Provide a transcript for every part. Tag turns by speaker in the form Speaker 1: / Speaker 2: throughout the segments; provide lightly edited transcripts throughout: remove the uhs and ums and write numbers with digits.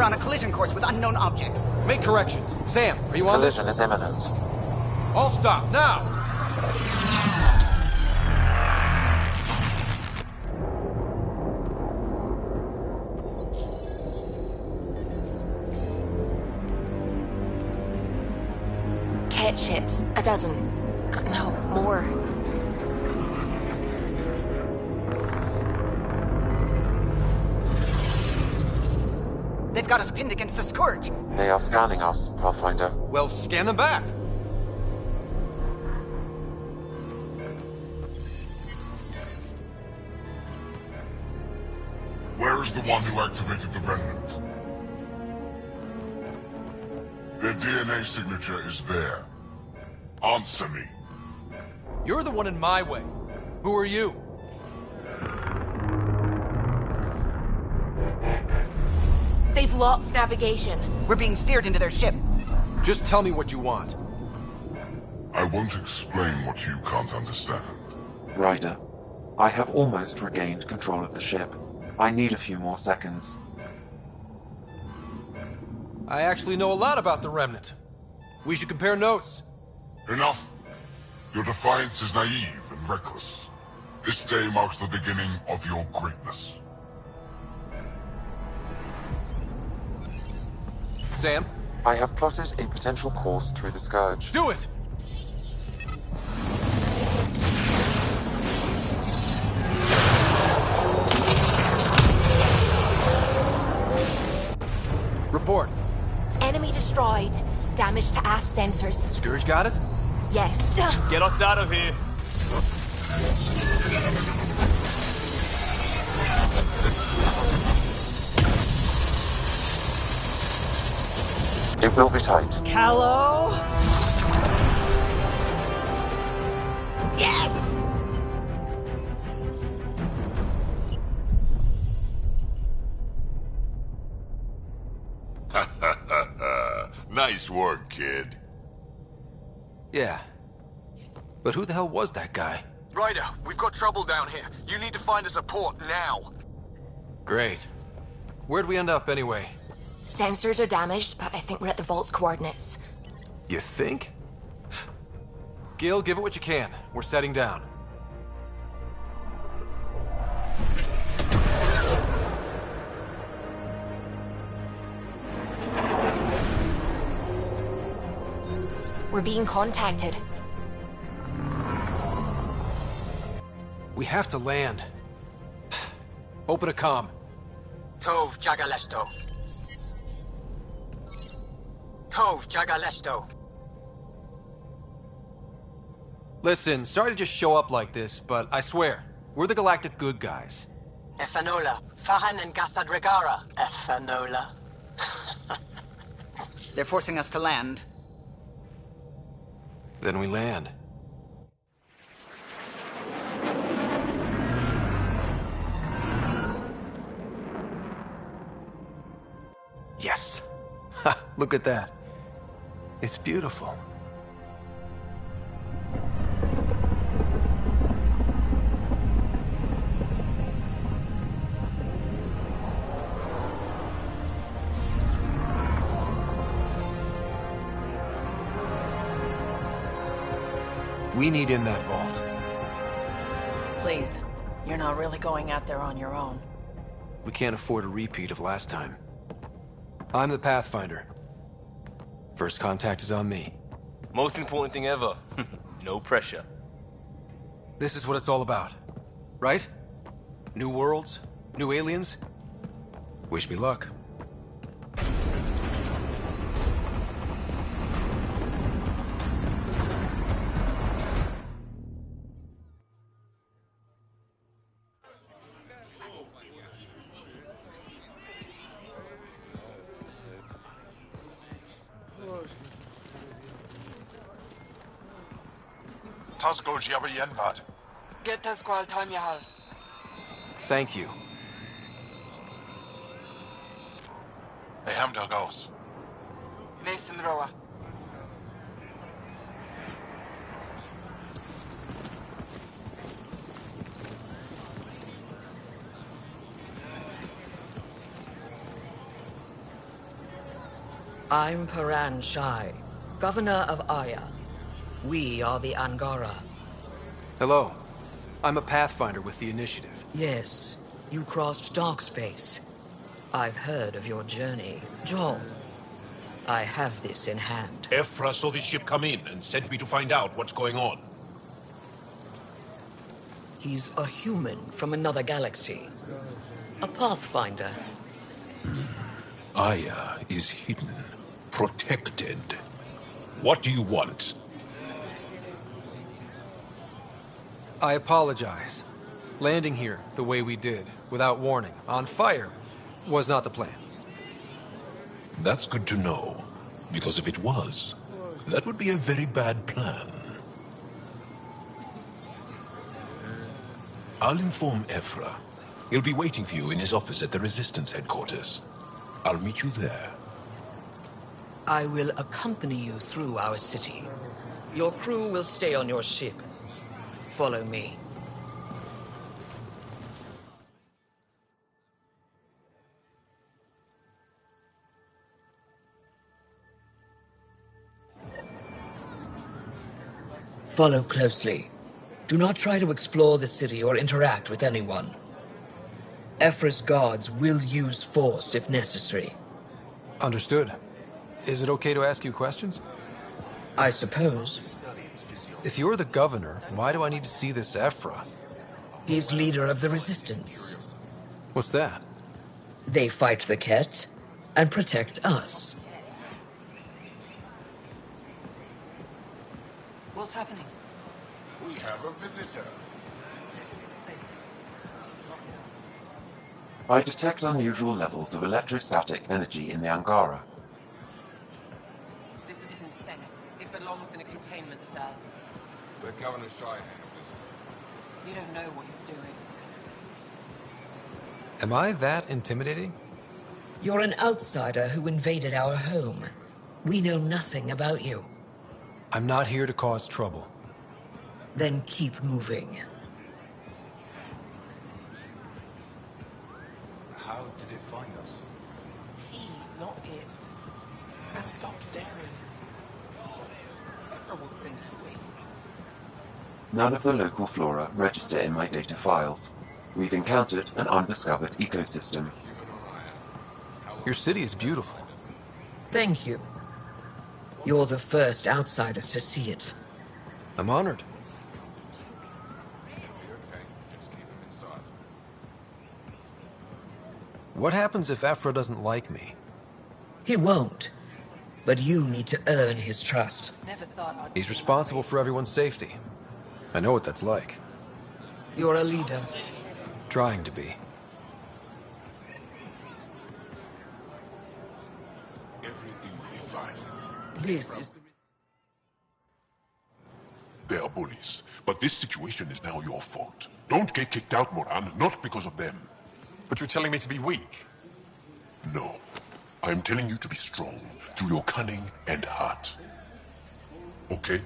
Speaker 1: on a collision course with unknown objects.
Speaker 2: Make corrections. Sam, are you on this?
Speaker 3: Collision is imminent.
Speaker 2: All stop, now!
Speaker 4: Cat ships. A dozen. No, more.
Speaker 1: They've got us pinned against the Scourge.
Speaker 3: They are scanning us, Pathfinder.
Speaker 2: Well, scan them back.
Speaker 5: Where is the one who activated the Remnant? Their DNA signature is there. Answer me.
Speaker 2: You're the one in my way. Who are you?
Speaker 4: They've lost navigation.
Speaker 1: We're being steered into their ship.
Speaker 2: Just tell me what you want.
Speaker 5: I won't explain what you can't understand.
Speaker 3: Ryder, I have almost regained control of the ship. I need a few more seconds.
Speaker 2: I actually know a lot about the Remnant. We should compare notes.
Speaker 5: Enough. Your defiance is naive and reckless. This day marks the beginning of your greatness.
Speaker 2: Sam?
Speaker 3: I have plotted a potential course through the Scourge.
Speaker 2: Do it! Report.
Speaker 4: Enemy destroyed. Damage to aft sensors.
Speaker 2: Scourge got it?
Speaker 4: Yes.
Speaker 6: Get us out of here.
Speaker 3: It will be tight.
Speaker 1: Callow? Yes!
Speaker 5: Nice work, kid.
Speaker 2: Yeah. But who the hell was that guy?
Speaker 7: Ryder, we've got trouble down here. You need to find us a port now.
Speaker 2: Great. Where'd we end up anyway?
Speaker 4: Sensors are damaged, but I think we're at the vault's coordinates.
Speaker 2: You think? Gil, give it what you can. We're setting down.
Speaker 4: We're being contacted.
Speaker 2: We have to land. Open a comm.
Speaker 1: Tov Jagaleshto. Tov Jagaleshto.
Speaker 2: Listen, sorry to just show up like this, but I swear, we're the galactic good guys.
Speaker 1: Efanola. Fahan and Gasadregara. Efanola. They're forcing us to land.
Speaker 2: Then we land. Yes. Ha, look at that. It's beautiful. We need in that vault.
Speaker 8: Please, you're not really going out there on your own.
Speaker 2: We can't afford a repeat of last time. I'm the Pathfinder. First contact is on me.
Speaker 6: Most important thing ever. No pressure.
Speaker 2: This is what it's all about, right? New worlds, new aliens. Wish me luck.
Speaker 5: Tasgo Jabba Yenvat.
Speaker 9: Get the squall time you have.
Speaker 2: Thank you.
Speaker 5: Hey, Hamdal Gauss.
Speaker 9: Mason Roa.
Speaker 10: I'm Paran Shai, Governor of Aya. We are the Angara.
Speaker 2: Hello. I'm a Pathfinder with the Initiative.
Speaker 10: Yes, you crossed dark space. I've heard of your journey. Joel, I have this in hand.
Speaker 11: Ephra saw this ship come in and sent me to find out what's going on.
Speaker 10: He's a human from another galaxy. A Pathfinder.
Speaker 11: Aya is hidden, protected. What do you want?
Speaker 2: I apologize. Landing here the way we did, without warning, on fire, was not the plan.
Speaker 11: That's good to know, because if it was, that would be a very bad plan. I'll inform Ephra. He'll be waiting for you in his office at the Resistance headquarters. I'll meet you there.
Speaker 10: I will accompany you through our city. Your crew will stay on your ship. Follow me. Follow closely. Do not try to explore the city or interact with anyone. Ephra's guards will use force if necessary.
Speaker 2: Understood. Is it okay to ask you questions?
Speaker 10: I suppose.
Speaker 2: If you're the governor, why do I need to see this Ephra?
Speaker 10: He's leader of the Resistance.
Speaker 2: What's that?
Speaker 10: They fight the Ket and protect us.
Speaker 1: What's happening?
Speaker 5: We have a visitor.
Speaker 3: I detect unusual levels of electrostatic energy in the Angara.
Speaker 9: This is insane. It belongs in a containment cell.
Speaker 5: Let Governor Shai handle this.
Speaker 9: You don't know what you're doing.
Speaker 2: Am I that intimidating?
Speaker 10: You're an outsider who invaded our home. We know nothing about you.
Speaker 2: I'm not here to cause trouble.
Speaker 10: Then keep moving.
Speaker 12: How did it find us?
Speaker 1: He, not it. And stop staring. Ephra will send us away.
Speaker 3: None of the local flora register in my data files. We've encountered an undiscovered ecosystem.
Speaker 2: Your city is beautiful.
Speaker 10: Thank you. You're the first outsider to see it.
Speaker 2: I'm honored. What happens if Ephra doesn't like me?
Speaker 10: He won't. But you need to earn his trust.
Speaker 9: Never thought I'd...
Speaker 2: He's responsible for everyone's safety. I know what that's like.
Speaker 10: You're a leader.
Speaker 2: Trying to be.
Speaker 5: Everything will be fine.
Speaker 10: This is...
Speaker 5: They are bullies, but this situation is now your fault. Don't get kicked out, Moran, not because of them.
Speaker 12: But you're telling me to be weak.
Speaker 5: No. I am telling you to be strong through your cunning and heart. Okay?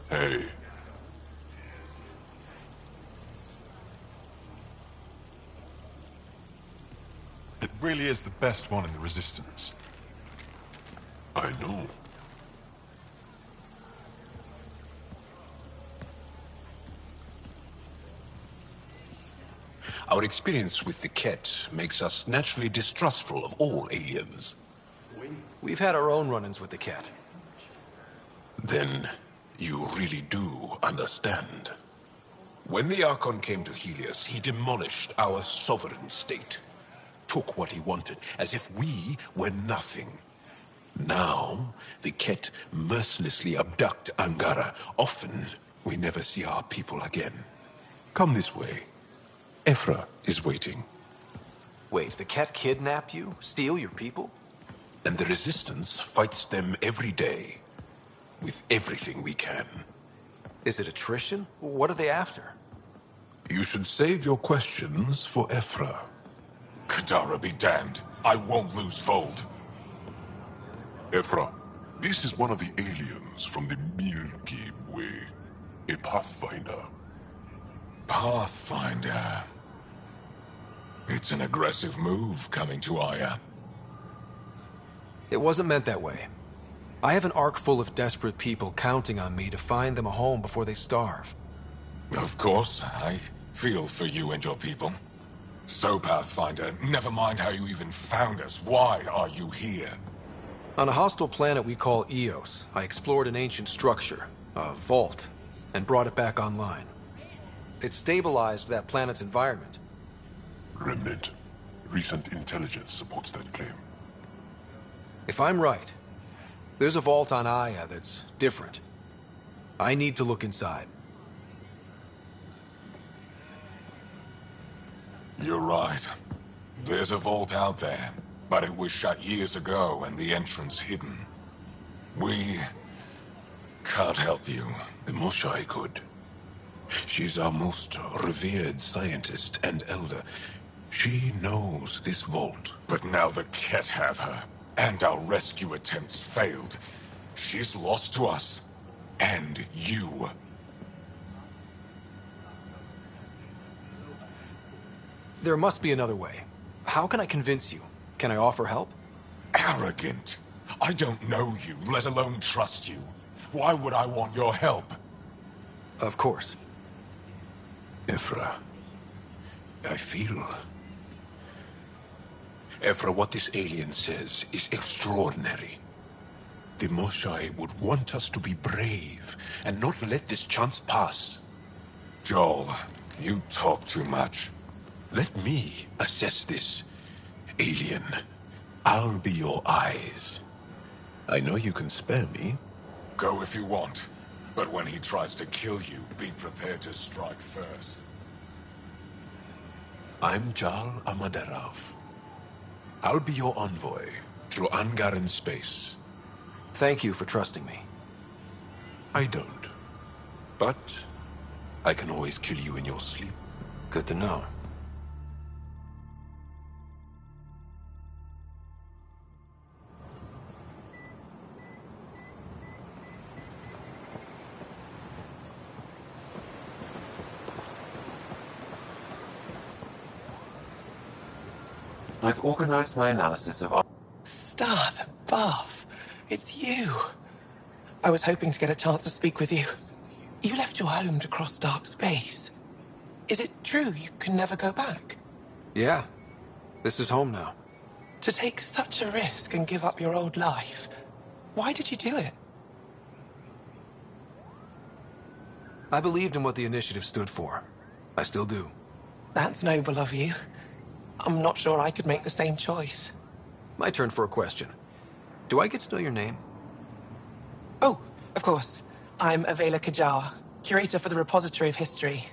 Speaker 5: Hey.
Speaker 12: It really is the best one in the Resistance.
Speaker 5: I know.
Speaker 11: Our experience with the Ket makes us naturally distrustful of all aliens.
Speaker 2: We've had our own run-ins with the Ket.
Speaker 11: Then, you really do understand. When the Archon came to Helios, he demolished our sovereign state. Took what he wanted, as if we were nothing. Now, the Ket mercilessly abduct Angara. Often, we never see our people again. Come this way. Ephra is waiting.
Speaker 2: Wait, the Ket kidnap you? Steal your people?
Speaker 11: And the Resistance fights them every day. With everything we can.
Speaker 2: Is it attrition? What are they after?
Speaker 11: You should save your questions for Ephra.
Speaker 5: Kadara be damned. I won't lose Fold. Ephra, this is one of the aliens from the Milky Way. A Pathfinder.
Speaker 13: Pathfinder. It's an aggressive move coming to Aya.
Speaker 2: It wasn't meant that way. I have an ark full of desperate people counting on me to find them a home before they starve.
Speaker 13: Of course, I feel for you and your people. So, Pathfinder, never mind how you even found us. Why are you here?
Speaker 2: On a hostile planet we call Eos, I explored an ancient structure, a vault, and brought it back online. It stabilized that planet's environment.
Speaker 12: Remnant. Recent intelligence supports that claim.
Speaker 2: If I'm right, there's a vault on Aya that's different. I need to look inside.
Speaker 13: You're right. There's a vault out there, but it was shut years ago and the entrance hidden. We can't help you.
Speaker 11: The Moshai could. She's our most revered scientist and elder. She knows this vault.
Speaker 13: But now the Ket have her, and our rescue attempts failed. She's lost to us. And you.
Speaker 2: There must be another way. How can I convince you? Can I offer help?
Speaker 13: Arrogant. I don't know you, let alone trust you. Why would I want your help?
Speaker 2: Of course.
Speaker 11: Ephra, I feel... Ephra, what this alien says is extraordinary. The Moshai would want us to be brave and not let this chance pass.
Speaker 13: Joel, you talk too much.
Speaker 11: Let me assess this, alien. I'll be your eyes. I know you can spare me.
Speaker 13: Go if you want. But when he tries to kill you, be prepared to strike first.
Speaker 11: I'm Jal Amaderov. I'll be your envoy through Angaran space.
Speaker 2: Thank you for trusting me.
Speaker 11: I don't. But I can always kill you in your sleep.
Speaker 2: Good to know.
Speaker 3: I've organized my analysis of...
Speaker 14: Stars above. It's you. I was hoping to get a chance to speak with you. You left your home to cross dark space. Is it true you can never go back?
Speaker 2: Yeah. This is home now.
Speaker 14: To take such a risk and give up your old life, why did you do it?
Speaker 2: I believed in what the initiative stood for. I still do.
Speaker 14: That's noble of you. I'm not sure I could make the same choice.
Speaker 2: My turn for a question. Do I get to know your name?
Speaker 14: Oh, of course. I'm Avela Kajar, curator for the Repository of History.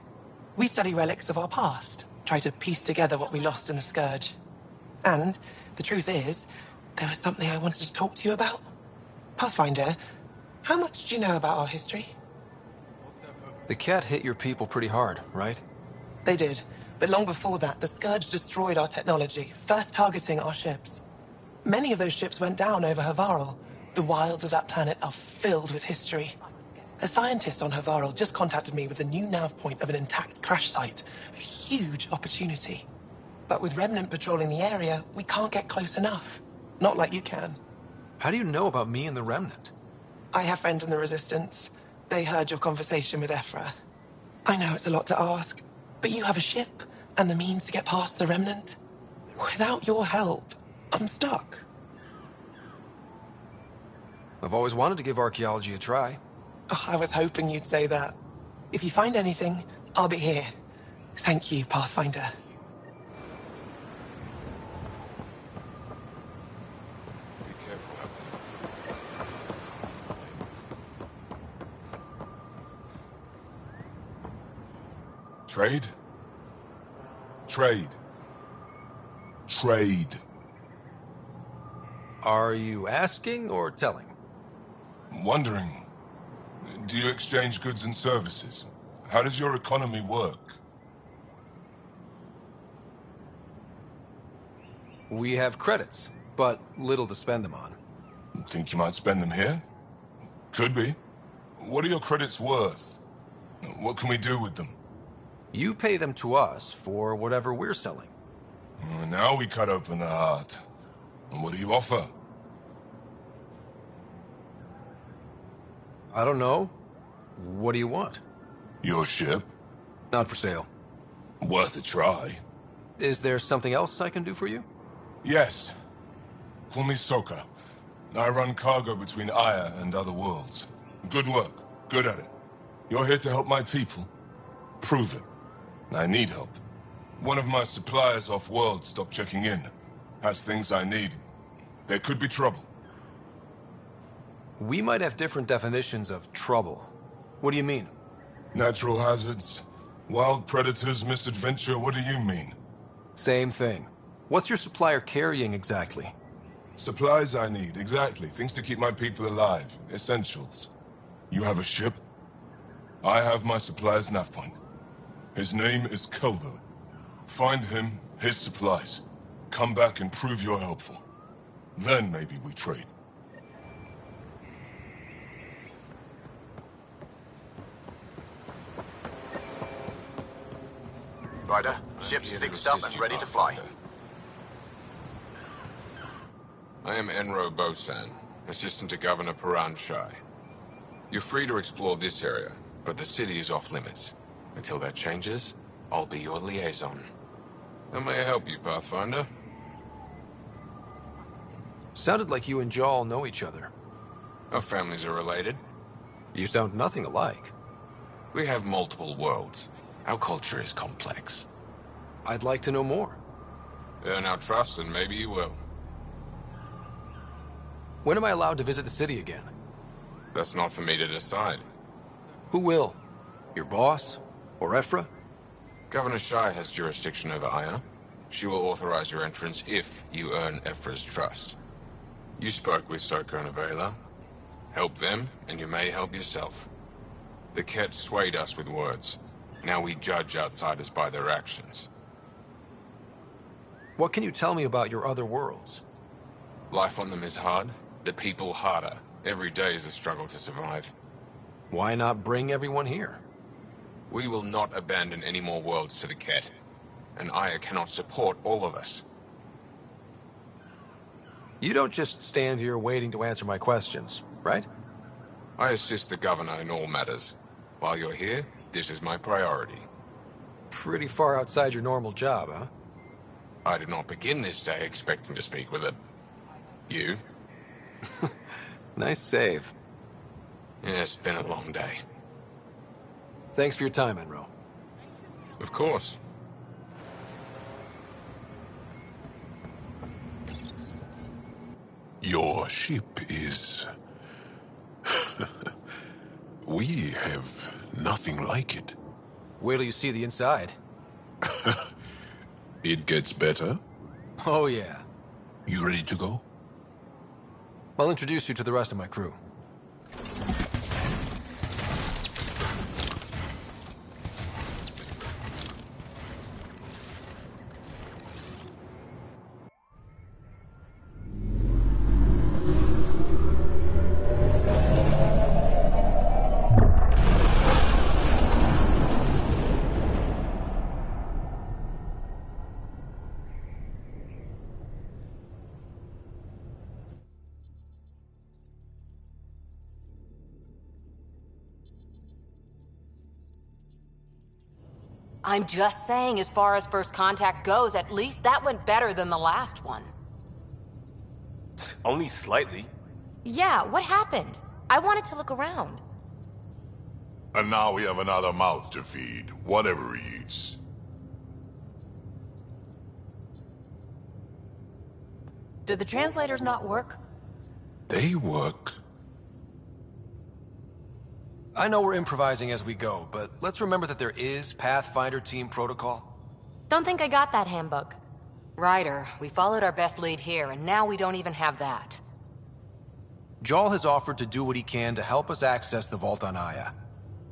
Speaker 14: We study relics of our past, try to piece together what we lost in the Scourge. And the truth is, there was something I wanted to talk to you about. Pathfinder, how much do you know about our history?
Speaker 2: The Ket hit your people pretty hard, right?
Speaker 14: They did. But long before that, the Scourge destroyed our technology, first targeting our ships. Many of those ships went down over Havarl. The wilds of that planet are filled with history. A scientist on Havarl just contacted me with a new nav point of an intact crash site. A huge opportunity. But with Remnant patrolling the area, we can't get close enough. Not like you can.
Speaker 2: How do you know about me and the Remnant?
Speaker 14: I have friends in the Resistance. They heard your conversation with Ephra. I know it's a lot to ask, but you have a ship and the means to get past the Remnant. Without your help, I'm stuck.
Speaker 2: I've always wanted to give archaeology a try.
Speaker 14: Oh, I was hoping you'd say that. If you find anything, I'll be here. Thank you, Pathfinder.
Speaker 11: Be careful out
Speaker 13: there. Trade? Trade. Trade.
Speaker 2: Are you asking or telling?
Speaker 13: Wondering. Do you exchange goods and services? How does your economy work?
Speaker 2: We have credits, but little to spend them on.
Speaker 13: Think you might spend them here? Could be. What are your credits worth? What can we do with them?
Speaker 2: You pay them to us for whatever we're selling.
Speaker 13: Now we cut open the heart. And what do you offer?
Speaker 2: I don't know. What do you want?
Speaker 12: Your ship?
Speaker 2: Not for sale.
Speaker 12: Worth a try.
Speaker 2: Is there something else I can do for you?
Speaker 15: Yes. Call me Soka. I run cargo between Aya and other worlds. Good work. Good at it. You're here to help my people. Prove it. I need help. One of my suppliers off-world stopped checking in. Has things I need. There could be trouble.
Speaker 2: We might have different definitions of trouble. What do you mean?
Speaker 15: Natural hazards, wild predators, misadventure, what do you mean?
Speaker 2: Same thing. What's your supplier carrying exactly?
Speaker 15: Supplies I need, exactly. Things to keep my people alive. Essentials. You have a ship? I have my supplier's nav point. His name is Keldo. Find him, his supplies. Come back and prove you're helpful. Then maybe we trade.
Speaker 7: Ryder, ship's fixed up and ready to fly.
Speaker 16: I am Enro Bosan, assistant to Governor Paran Shai. You're free to explore this area, but the city is off limits. Until that changes, I'll be your liaison. How may I help you, Pathfinder?
Speaker 2: Sounded like you and Jal know each other.
Speaker 16: Our families are related.
Speaker 2: You sound nothing alike.
Speaker 16: We have multiple worlds. Our culture is complex.
Speaker 2: I'd like to know more.
Speaker 16: Earn our trust and maybe you will.
Speaker 2: When am I allowed to visit the city again?
Speaker 16: That's not for me to decide.
Speaker 2: Who will? Your boss? Or Ephra?
Speaker 16: Governor Shai has jurisdiction over Aya. She will authorize your entrance if you earn Ephra's trust. You spoke with Soka and Avela. Help them, and you may help yourself. The Ket swayed us with words. Now we judge outsiders by their actions.
Speaker 2: What can you tell me about your other worlds?
Speaker 16: Life on them is hard, the people harder. Every day is a struggle to survive.
Speaker 2: Why not bring everyone here?
Speaker 16: We will not abandon any more worlds to the Ket, and Aya cannot support all of us.
Speaker 2: You don't just stand here waiting to answer my questions, right?
Speaker 16: I assist the governor in all matters. While you're here, this is my priority.
Speaker 2: Pretty far outside your normal job, huh?
Speaker 16: I did not begin this day expecting to speak with you.
Speaker 2: Nice save.
Speaker 16: Yeah, it's been a long day.
Speaker 2: Thanks for your time, Enro.
Speaker 16: Of course.
Speaker 12: Your ship is... We have nothing like it.
Speaker 2: Wait till you see the inside.
Speaker 12: It gets better?
Speaker 2: Oh, yeah.
Speaker 12: You ready to go?
Speaker 2: I'll introduce you to the rest of my crew.
Speaker 4: I'm just saying, as far as first contact goes, at least that went better than the last one.
Speaker 6: Only slightly.
Speaker 4: Yeah, what happened? I wanted to look around.
Speaker 5: And now we have another mouth to feed, whatever he eats.
Speaker 8: Did the translators not work?
Speaker 12: They work.
Speaker 2: I know we're improvising as we go, but let's remember that there is Pathfinder team protocol.
Speaker 4: Don't think I got that handbook. Ryder, we followed our best lead here, and now we don't even have that.
Speaker 2: Jal has offered to do what he can to help us access the vault on Aya.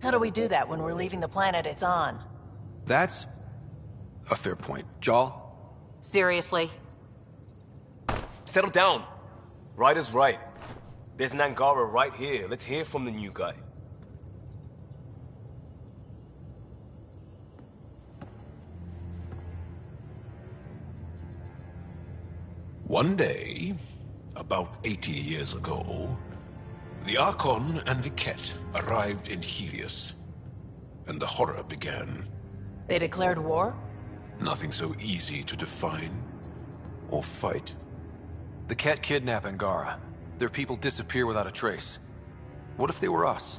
Speaker 8: How do we do that when we're leaving the planet it's on?
Speaker 2: That's a fair point. Jal?
Speaker 4: Seriously?
Speaker 6: Settle down. Ryder's right. There's an Angara right here. Let's hear from the new guy.
Speaker 12: One day, about 80 years ago,
Speaker 11: The Archon and the Ket arrived in Helios, and the horror began.
Speaker 8: They declared war?
Speaker 11: Nothing so easy to define or fight.
Speaker 2: The Ket kidnap Angara. Their people disappear without a trace. What if they were us?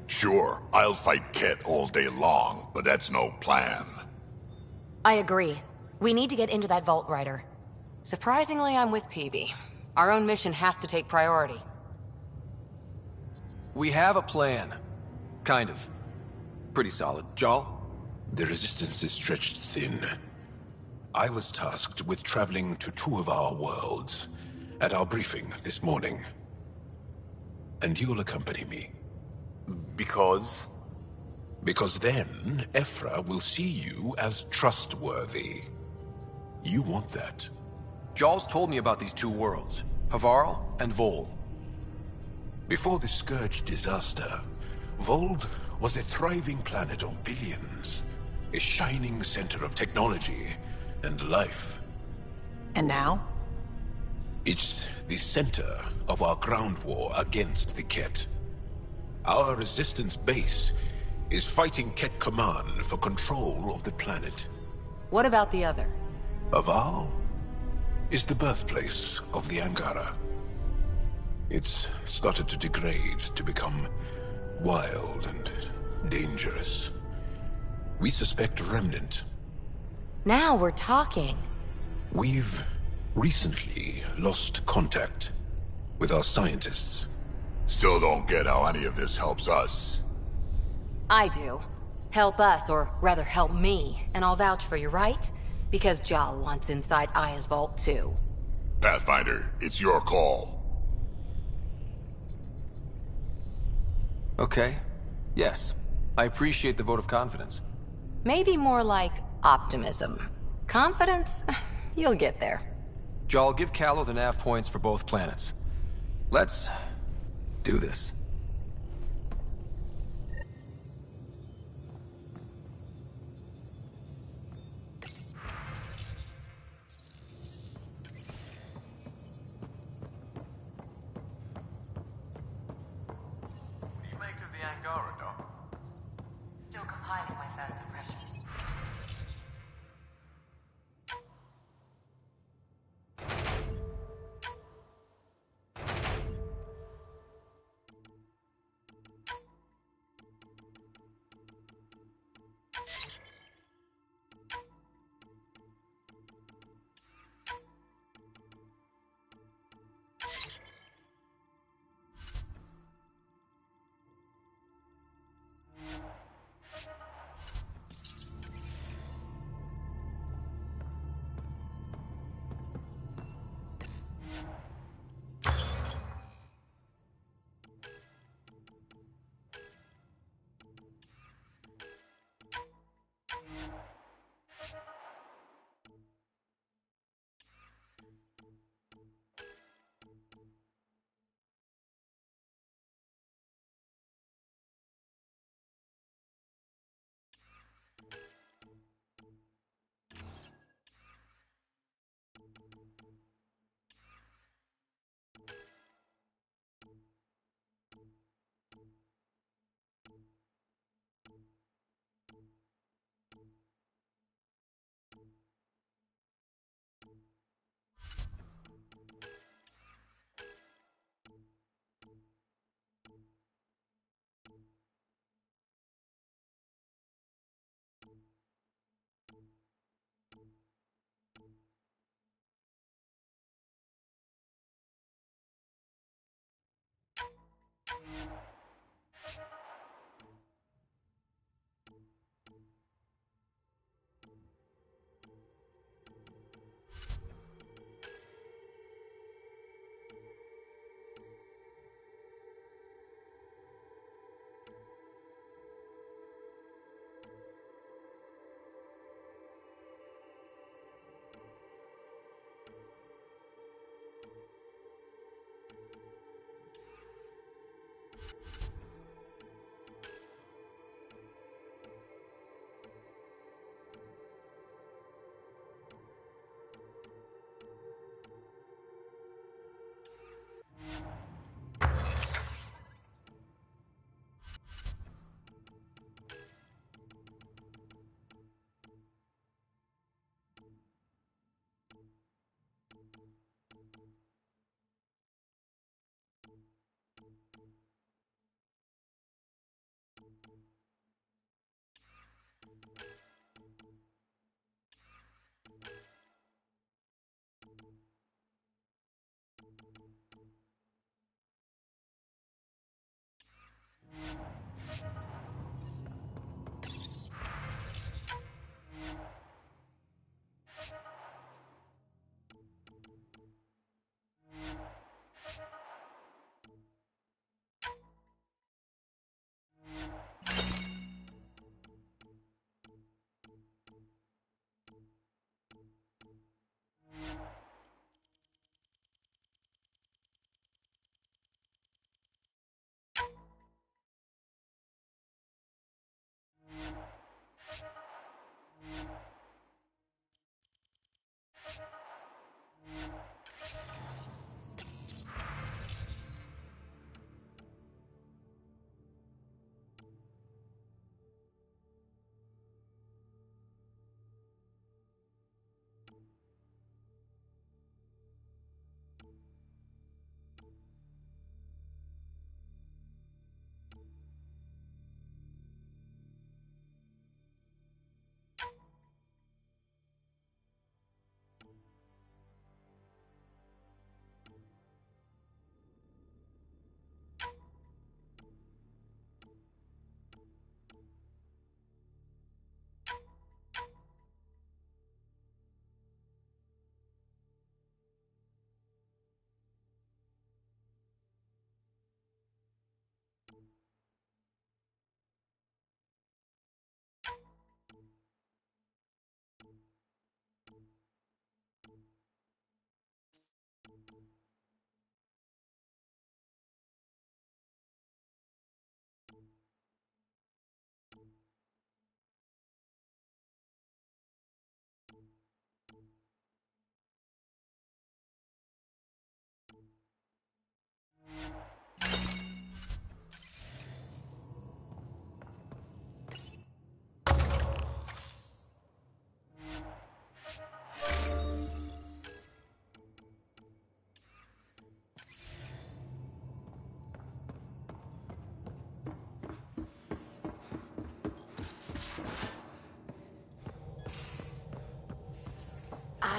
Speaker 17: Sure, I'll fight Ket all day long, but that's no plan.
Speaker 4: I agree. We need to get into that vault, Ryder. Surprisingly, I'm with Peavy. Our own mission has to take priority.
Speaker 2: We have a plan. Kind of. Pretty solid. Jal?
Speaker 11: The resistance is stretched thin. I was tasked with traveling to two of our worlds at our briefing this morning. And you'll accompany me.
Speaker 17: Because?
Speaker 11: Because then, Ephra will see you as trustworthy. You want that.
Speaker 2: Jal's told me about these two worlds, Havarl and Vold.
Speaker 11: Before the Scourge disaster, Vold was a thriving planet of billions. A shining center of technology and life.
Speaker 8: And now?
Speaker 11: It's the center of our ground war against the Ket. Our resistance base is fighting Ket Command for control of the planet.
Speaker 4: What about the other?
Speaker 11: Havarl is the birthplace of the Angara. It's started to degrade, to become wild and dangerous. We suspect Remnant.
Speaker 4: Now we're talking.
Speaker 11: We've recently lost contact with our scientists.
Speaker 17: Still don't get how any of this helps us.
Speaker 4: I do. Help us, or rather help me, and I'll vouch for you, right? Because Jal wants inside Aya's vault too.
Speaker 17: Pathfinder, it's your call.
Speaker 2: Okay. Yes. I appreciate the vote of confidence.
Speaker 4: Maybe more like optimism. Confidence? You'll get there.
Speaker 2: Jal, give Callow the nav points for both planets. Let's do this.
Speaker 18: What do you make of the Angara, Doc?
Speaker 9: Still compiling my first impressions.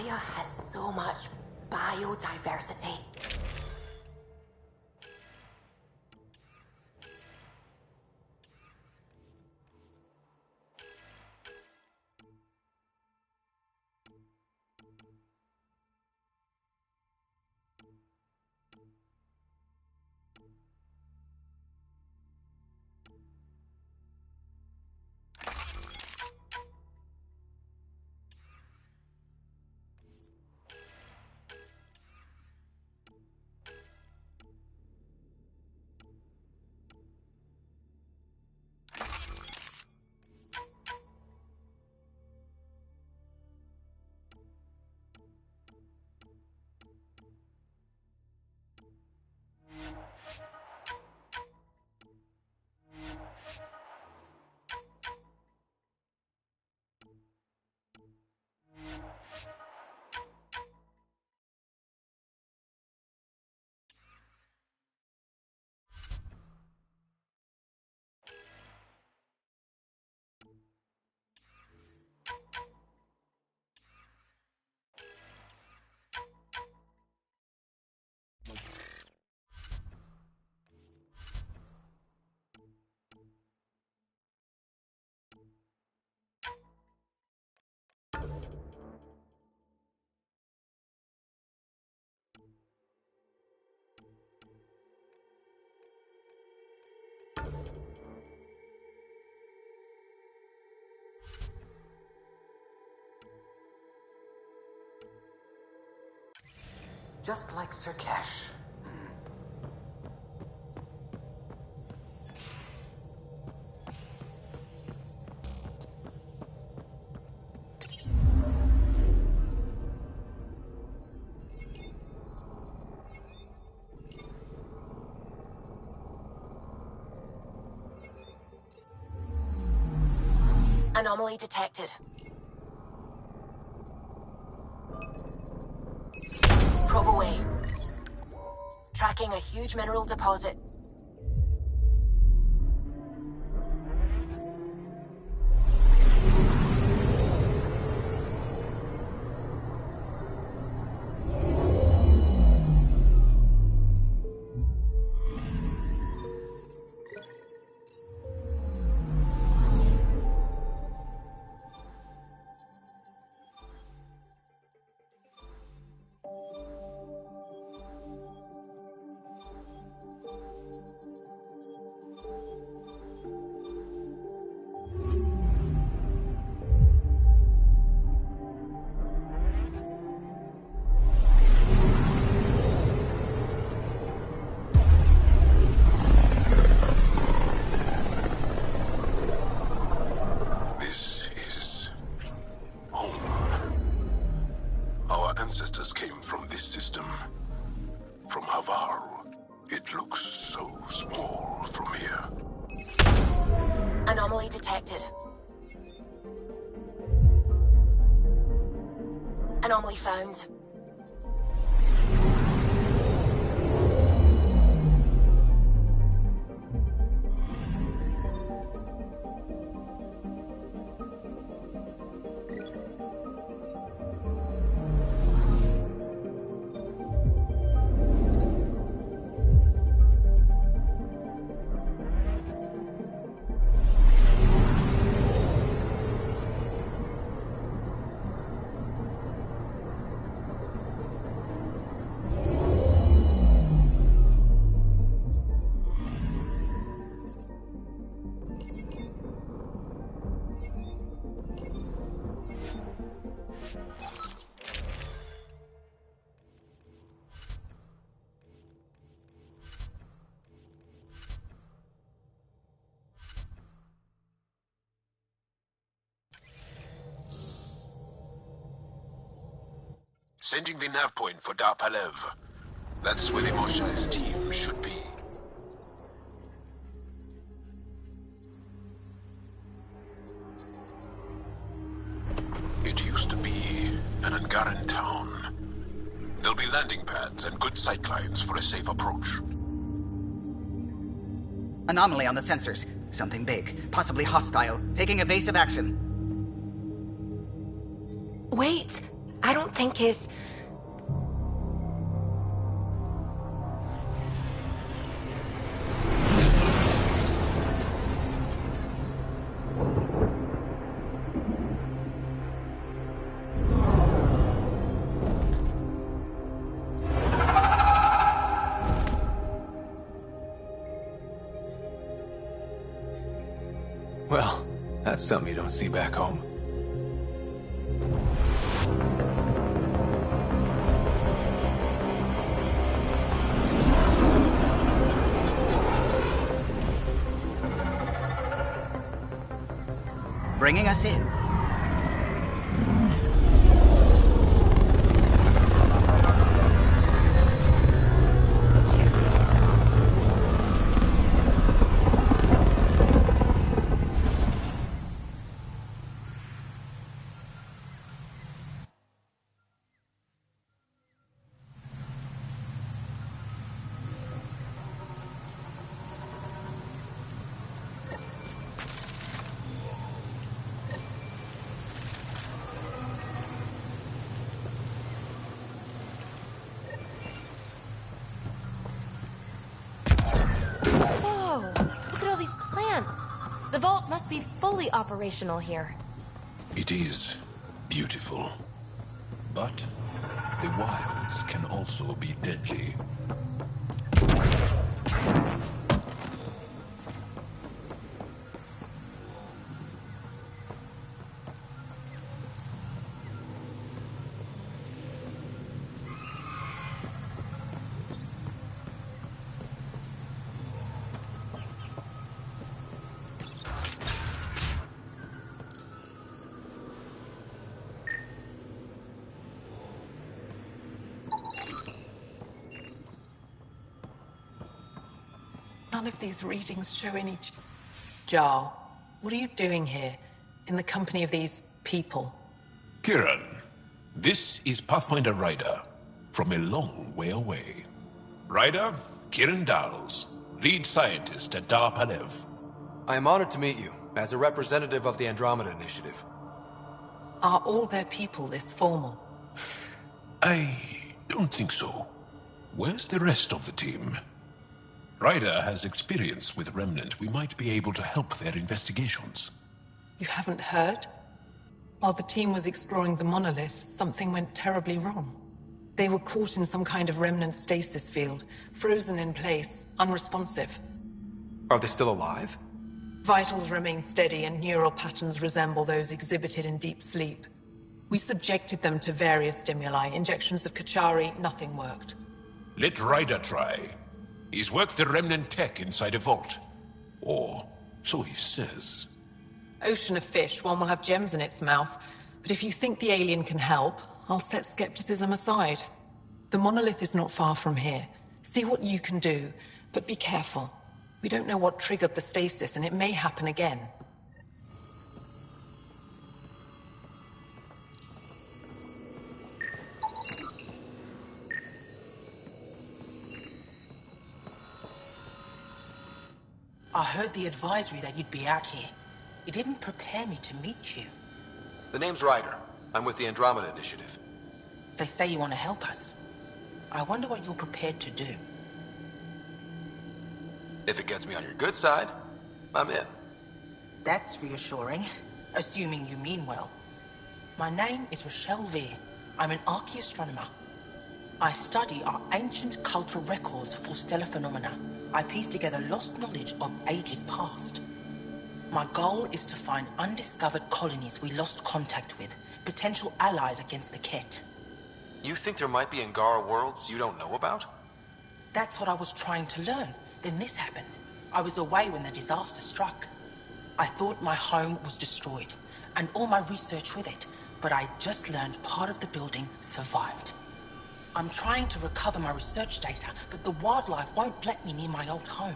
Speaker 4: Aya has so much biodiversity.
Speaker 1: Just like Sirkesh.
Speaker 4: Anomaly detected. Probe away. Tracking a huge mineral deposit.
Speaker 11: Ancestors came from this system. From Havaru. It looks so small from here.
Speaker 4: Anomaly detected. Anomaly found.
Speaker 11: Sending the nav point for Dar Palev. That's where the Moshai's team should be. It used to be an Angaran town. There'll be landing pads and good sightlines for a safe approach.
Speaker 1: Anomaly on the sensors. Something big, possibly hostile, taking evasive action.
Speaker 4: Wait! I don't think his...
Speaker 2: Well, that's something you don't see back home.
Speaker 1: Bringing us in.
Speaker 4: Whoa! Look at all these plants! The vault must be fully operational here.
Speaker 11: It is beautiful. But the wilds can also be deadly.
Speaker 14: None of these readings show any... Jarl, what are you doing here, in the company of these people?
Speaker 11: Kiran, this is Pathfinder Ryder, from a long way away. Ryder, Kiran Dals, lead scientist at Dar Palev.
Speaker 2: I am honored to meet you, as a representative of the Andromeda Initiative.
Speaker 14: Are all their people this formal?
Speaker 11: I don't think so. Where's the rest of the team? Ryder has experience with Remnant. We might be able to help their investigations.
Speaker 14: You haven't heard? While the team was exploring the monolith, something went terribly wrong. They were caught in some kind of Remnant stasis field, frozen in place, unresponsive.
Speaker 2: Are they still alive?
Speaker 14: Vitals remain steady and neural patterns resemble those exhibited in deep sleep. We subjected them to various stimuli, injections of Kachari, nothing worked.
Speaker 11: Let Ryder try. He's worked the Remnant tech inside a vault. Or so he says.
Speaker 14: Ocean of fish, one will have gems in its mouth. But if you think the alien can help, I'll set skepticism aside. The monolith is not far from here. See what you can do, but be careful. We don't know what triggered the stasis, and it may happen again.
Speaker 19: I heard the advisory that you'd be out here. It didn't prepare me to meet you.
Speaker 2: The name's Ryder. I'm with the Andromeda Initiative.
Speaker 19: They say you want to help us. I wonder what you're prepared to do.
Speaker 2: If it gets me on your good side, I'm in.
Speaker 19: That's reassuring, assuming you mean well. My name is Rochelle Veer. I'm an archaeoastronomer. I study our ancient cultural records for stellar phenomena. I piece together lost knowledge of ages past. My goal is to find undiscovered colonies we lost contact with, potential allies against the Ket.
Speaker 2: You think there might be Angara worlds you don't know about?
Speaker 19: That's what I was trying to learn. Then this happened. I was away when the disaster struck. I thought my home was destroyed, and all my research with it, but I just learned part of the building survived. I'm trying to recover my research data, but the wildlife won't let me near my old home.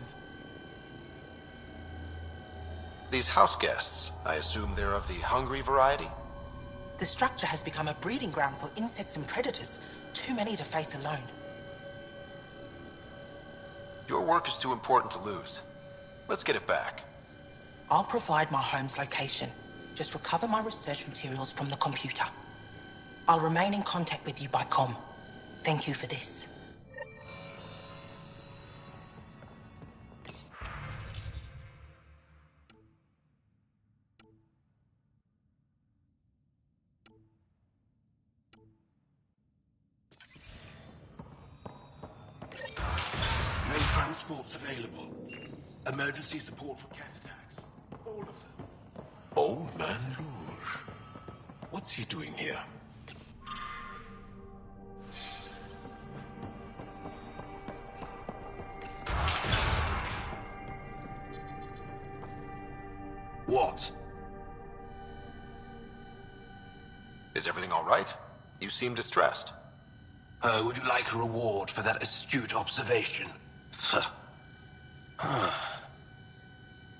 Speaker 2: These house guests, I assume they're of the hungry variety?
Speaker 19: The structure has become a breeding ground for insects and predators, too many to face alone.
Speaker 2: Your work is too important to lose. Let's get it back.
Speaker 19: I'll provide my home's location. Just recover my research materials from the computer. I'll remain in contact with you by comm. Thank you for this.
Speaker 11: No transports available. Emergency support for cat attacks. All of them. Old Man Luge. What's he doing here? What?
Speaker 2: Is everything all right? You seem distressed.
Speaker 11: Would you like a reward for that astute observation?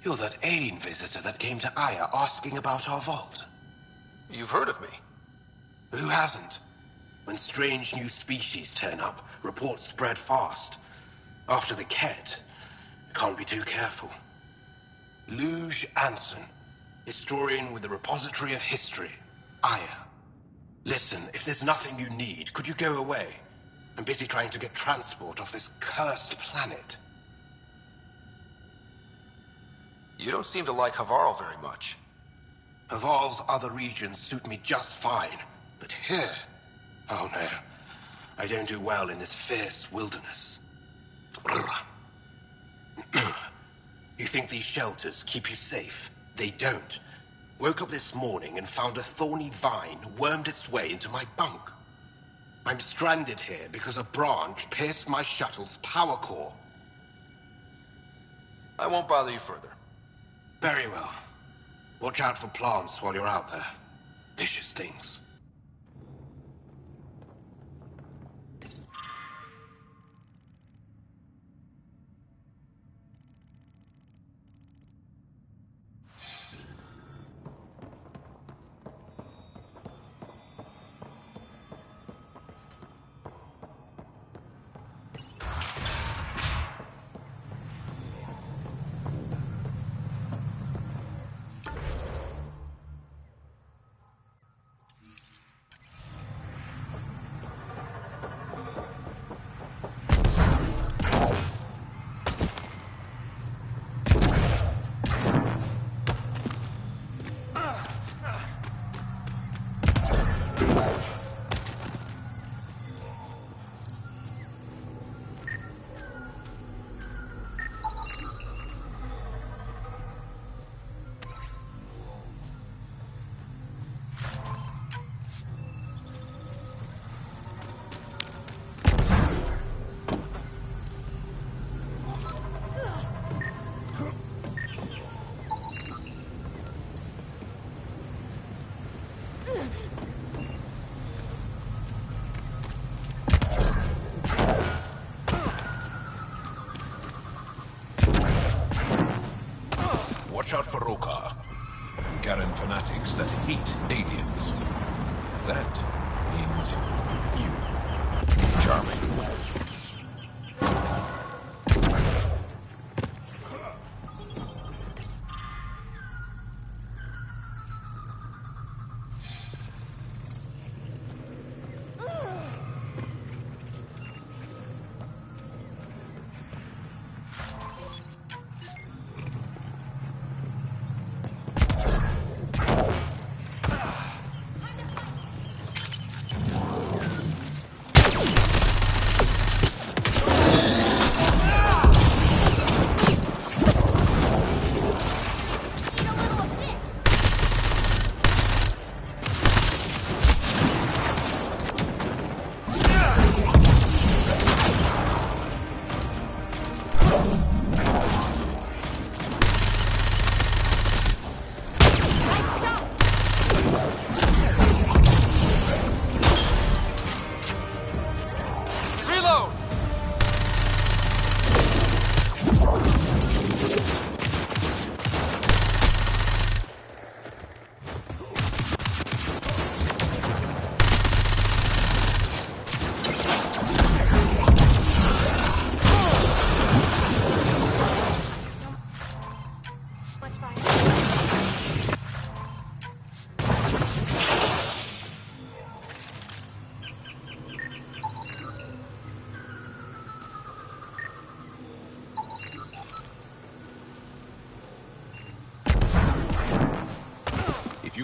Speaker 11: You're that alien visitor that came to Aya asking about our vault.
Speaker 2: You've heard of me.
Speaker 11: Who hasn't? When strange new species turn up, reports spread fast. After the Ket, you can't be too careful. Luge Anson, historian with the Repository of History, Aya. Listen, if there's nothing you need, could you go away? I'm busy trying to get transport off this cursed planet.
Speaker 2: You don't seem to like Havarl very much.
Speaker 11: Havarl's other regions suit me just fine, but here... Oh no, I don't do well in this fierce wilderness. You think these shelters keep you safe? They don't. Woke up this morning and found a thorny vine wormed its way into my bunk. I'm stranded here because a branch pierced my shuttle's power core.
Speaker 2: I won't bother you further.
Speaker 11: Very well. Watch out for plants while you're out there. Vicious things.
Speaker 13: Watch out for Rokar. Garen fanatics that hate aliens. That means you. Charming.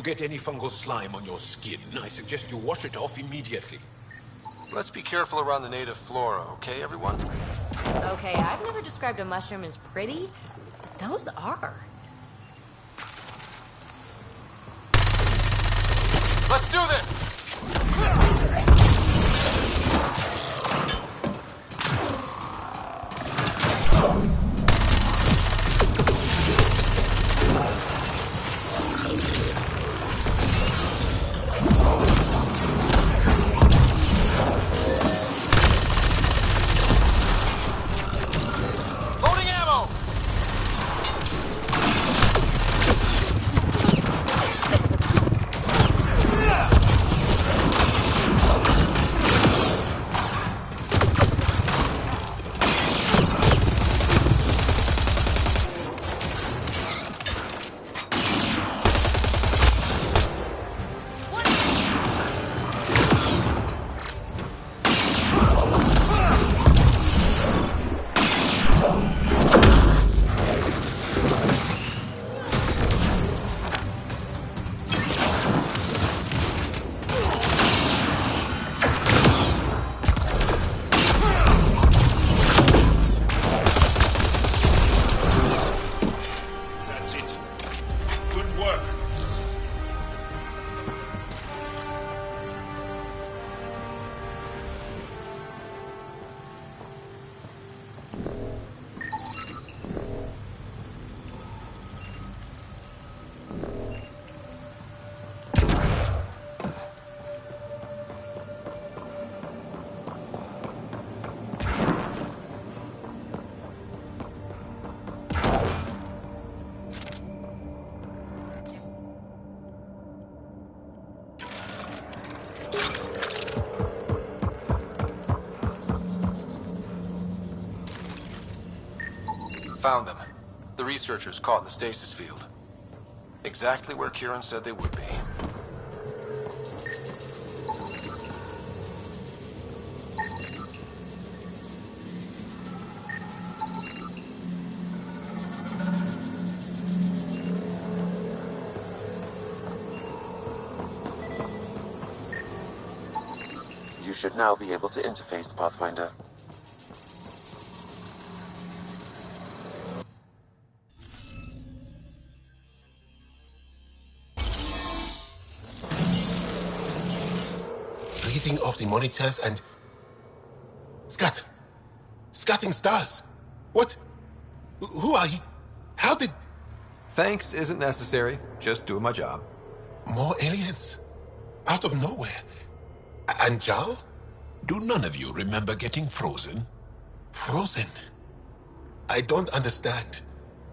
Speaker 11: get any fungal slime on your skin, I suggest you wash it off immediately.
Speaker 2: Let's be careful around the native flora, okay, everyone?
Speaker 4: Okay, I've never described a mushroom as pretty. Those are.
Speaker 2: Let's do this! Loading ammo!
Speaker 11: That's it. Good work.
Speaker 2: Found them. The researchers caught in the stasis field. Exactly where Kieran said they would be.
Speaker 3: You should now be able to interface, Pathfinder.
Speaker 12: Reading off the monitors and... Scatting stars! What? Who are you? How did...
Speaker 2: Thanks isn't necessary. Just doing my job.
Speaker 12: More aliens? Out of nowhere? And Zhao?
Speaker 11: Do none of you remember getting frozen?
Speaker 12: Frozen? I don't understand.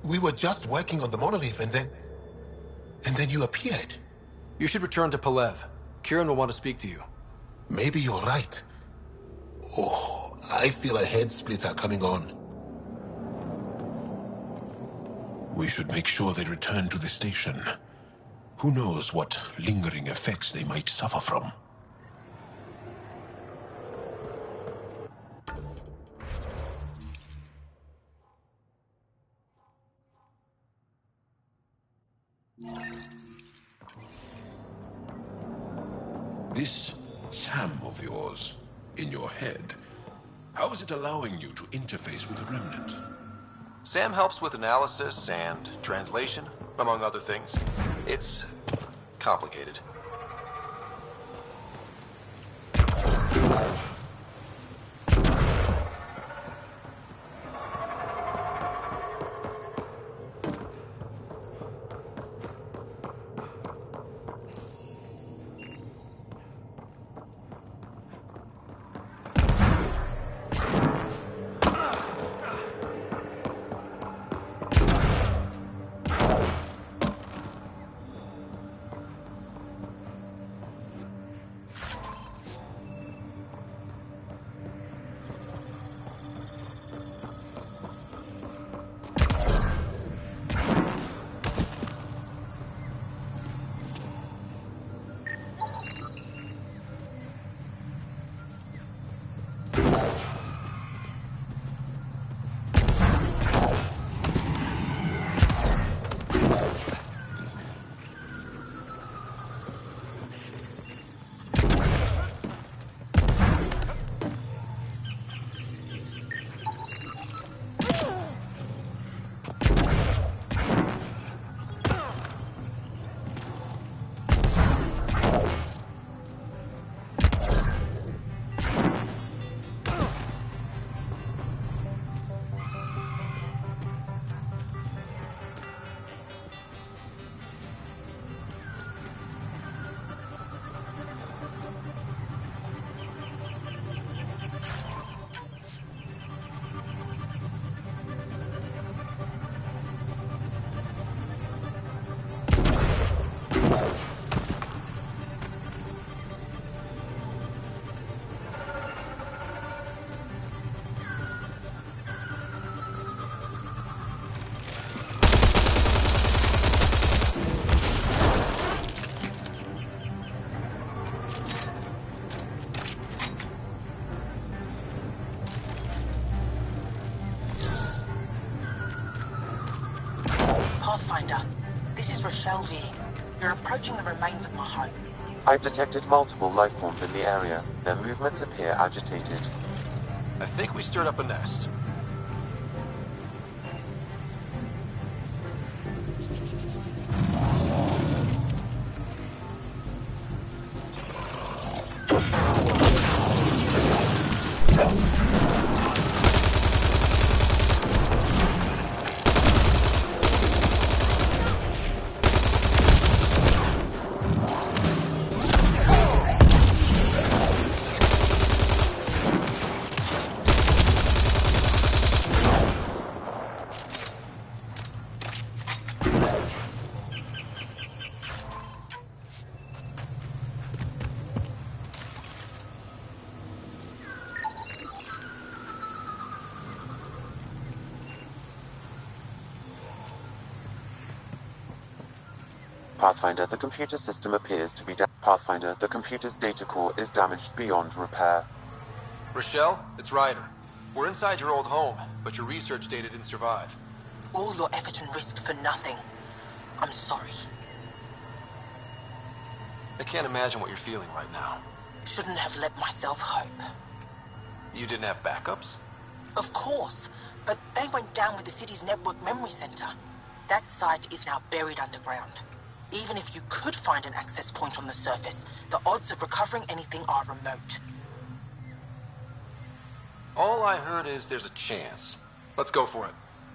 Speaker 12: We were just working on the monolith and then you appeared.
Speaker 2: You should return to Palev. Kieran will want to speak to you.
Speaker 12: Maybe you're right. Oh, I feel a head splitter coming on.
Speaker 11: We should make sure they return to the station. Who knows what lingering effects they might suffer from. This Sam of yours, in your head, how is it allowing you to interface with the Remnant?
Speaker 2: Sam helps with analysis and translation, among other things. It's complicated.
Speaker 19: Pathfinder. This is Rochelle V. You're approaching the remains of my home.
Speaker 3: I've detected multiple life forms in the area. Their movements appear agitated.
Speaker 2: I think we stirred up a nest.
Speaker 3: Pathfinder, the computer system appears to be Pathfinder, the computer's data core is damaged beyond repair.
Speaker 2: Rochelle, it's Ryder. We're inside your old home, but your research data didn't survive.
Speaker 19: All your effort and risk for nothing. I'm sorry.
Speaker 2: I can't imagine what you're feeling right now.
Speaker 19: Shouldn't have let myself hope.
Speaker 2: You didn't have backups?
Speaker 19: Of course, but they went down with the city's network memory center. That site is now buried underground. Even if you could find an access point on the surface, the odds of recovering anything are remote.
Speaker 2: All I heard is there's a chance. Let's go for it.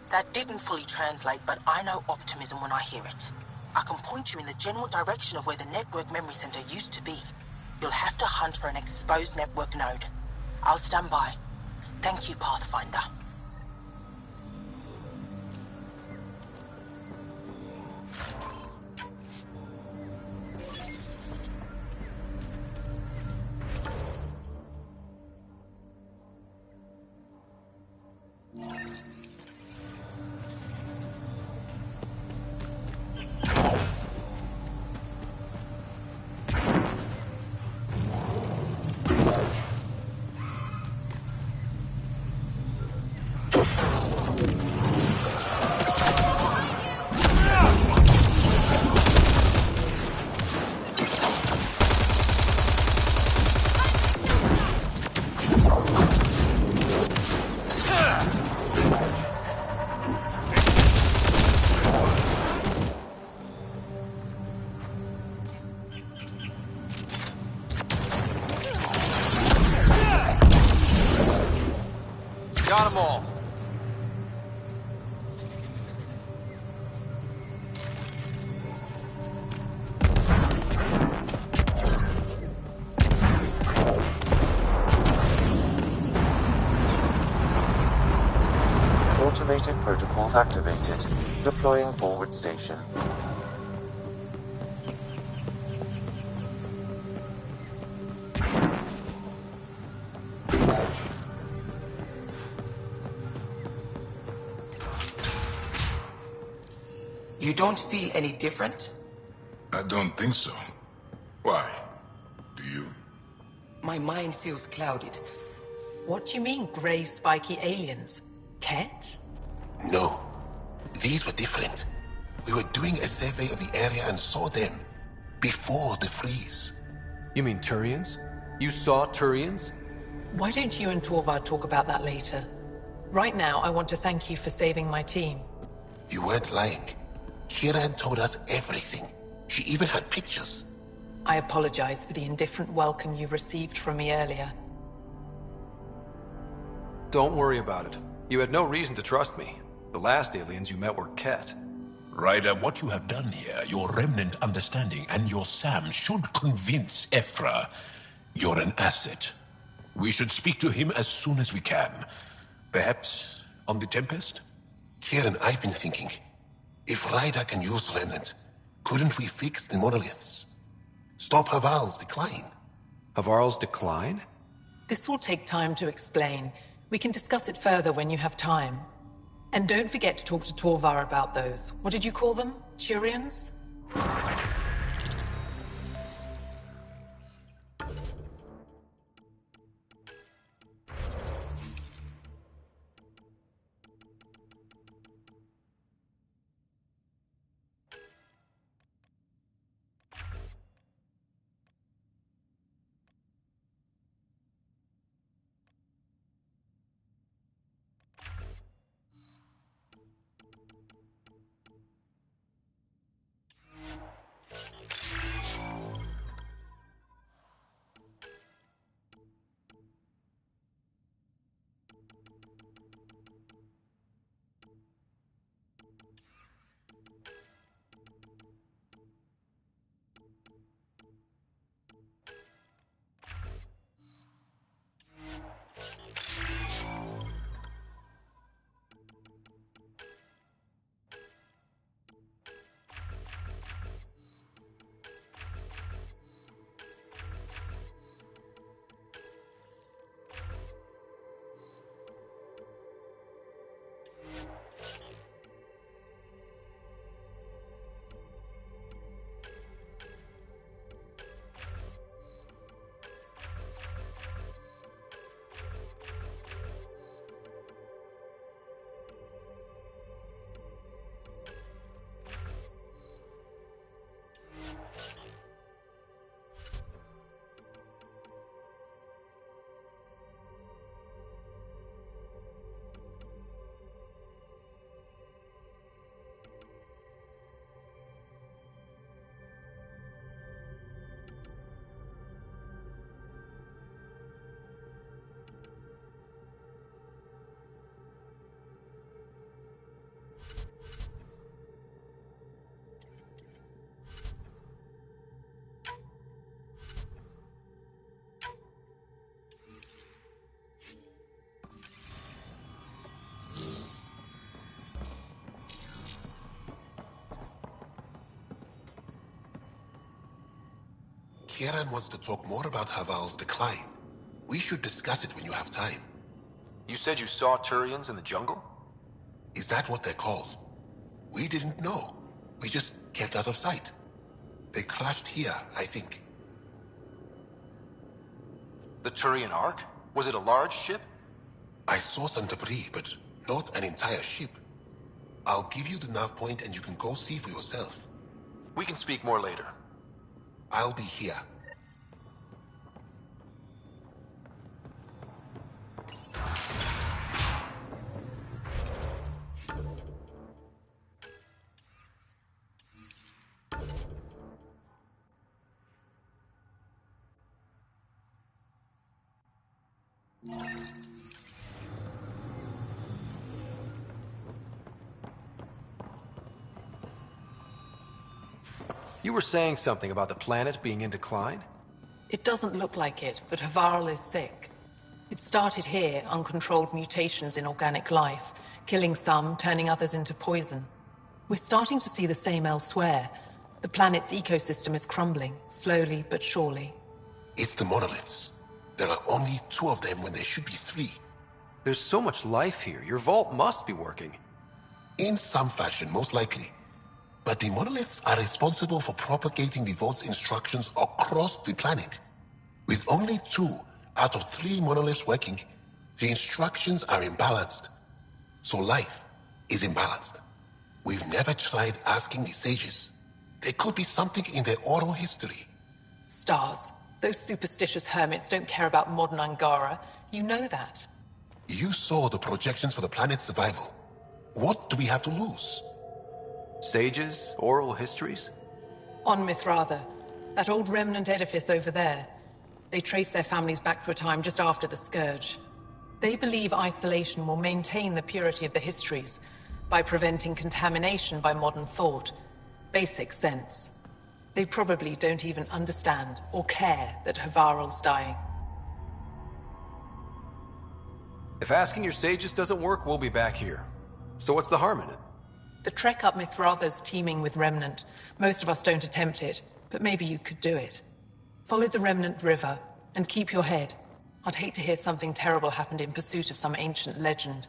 Speaker 19: That didn't fully translate, but I know optimism when I hear it. I can point you in the general direction of where the network memory center used to be. You'll have to hunt for an exposed network node. I'll stand by. Thank you, Pathfinder.
Speaker 2: Got them all.
Speaker 3: Automated protocols activated. Deploying forward station.
Speaker 19: You don't feel any different?
Speaker 13: I don't think so. Why? Do you?
Speaker 19: My mind feels clouded.
Speaker 8: What do you mean, grey spiky aliens? Ket?
Speaker 12: No. These were different. We were doing a survey of the area and saw them. Before the freeze.
Speaker 2: You mean Turians? You saw Turians?
Speaker 8: Why don't you and Torvar talk about that later? Right now, I want to thank you for saving my team.
Speaker 12: You weren't lying. Kieran told us everything. She even had pictures.
Speaker 8: I apologize for the indifferent welcome you received from me earlier.
Speaker 2: Don't worry about it. You had no reason to trust me. The last aliens you met were Ket.
Speaker 11: Ryder, what you have done here, your remnant understanding and your SAM should convince Ephra you're an asset. We should speak to him as soon as we can. Perhaps on the Tempest?
Speaker 12: Kieran, I've been thinking. If Ryder can use remnant, couldn't we fix the monoliths? Stop Haval's decline?
Speaker 2: Havarl's decline?
Speaker 8: This will take time to explain. We can discuss it further when you have time. And don't forget to talk to Torvar about those. What did you call them? Turians?
Speaker 12: Kieran wants to talk more about Haval's decline. We should discuss it when you have time.
Speaker 2: You said you saw Turians in the jungle?
Speaker 12: Is that what they're called? We didn't know. We just kept out of sight. They crashed here, I think.
Speaker 2: The Turian Ark? Was it a large ship?
Speaker 12: I saw some debris, but not an entire ship. I'll give you the nav point and you can go see for yourself.
Speaker 2: We can speak more later.
Speaker 12: I'll be here.
Speaker 2: You were saying something about the planet being in decline?
Speaker 8: It doesn't look like it, but Havarl is sick. It started here, uncontrolled mutations in organic life, killing some, turning others into poison. We're starting to see the same elsewhere. The planet's ecosystem is crumbling, slowly but surely.
Speaker 12: It's the monoliths. There are only 2 of them when there should be 3.
Speaker 2: There's so much life here. Your vault must be working.
Speaker 12: In some fashion, most likely. But the monoliths are responsible for propagating the vault's instructions across the planet. With only 2 out of 3 monoliths working, the instructions are imbalanced. So life is imbalanced. We've never tried asking the sages. There could be something in their oral history.
Speaker 8: Stars. Those superstitious hermits don't care about modern Angara. You know that.
Speaker 12: You saw the projections for the planet's survival. What do we have to lose?
Speaker 2: Sages? Oral histories?
Speaker 8: On Mithratha, that old remnant edifice over there. They trace their families back to a time just after the Scourge. They believe isolation will maintain the purity of the histories by preventing contamination by modern thought. Basic sense. They probably don't even understand or care that Havarl's dying.
Speaker 2: If asking your sages doesn't work, we'll be back here. So what's the harm in it?
Speaker 8: The trek up Mithratha's teeming with Remnant. Most of us don't attempt it, but maybe you could do it. Follow the Remnant River, and keep your head. I'd hate to hear something terrible happened in pursuit of some ancient legend.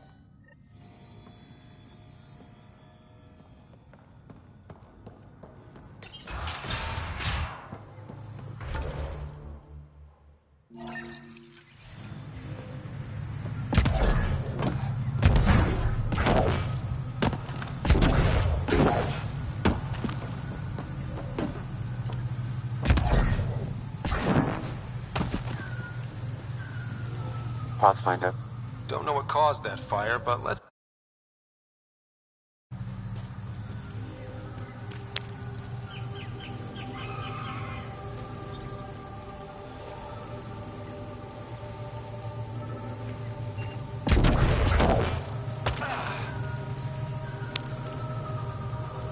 Speaker 3: Pathfinder.
Speaker 2: Don't know what caused that fire, but let's...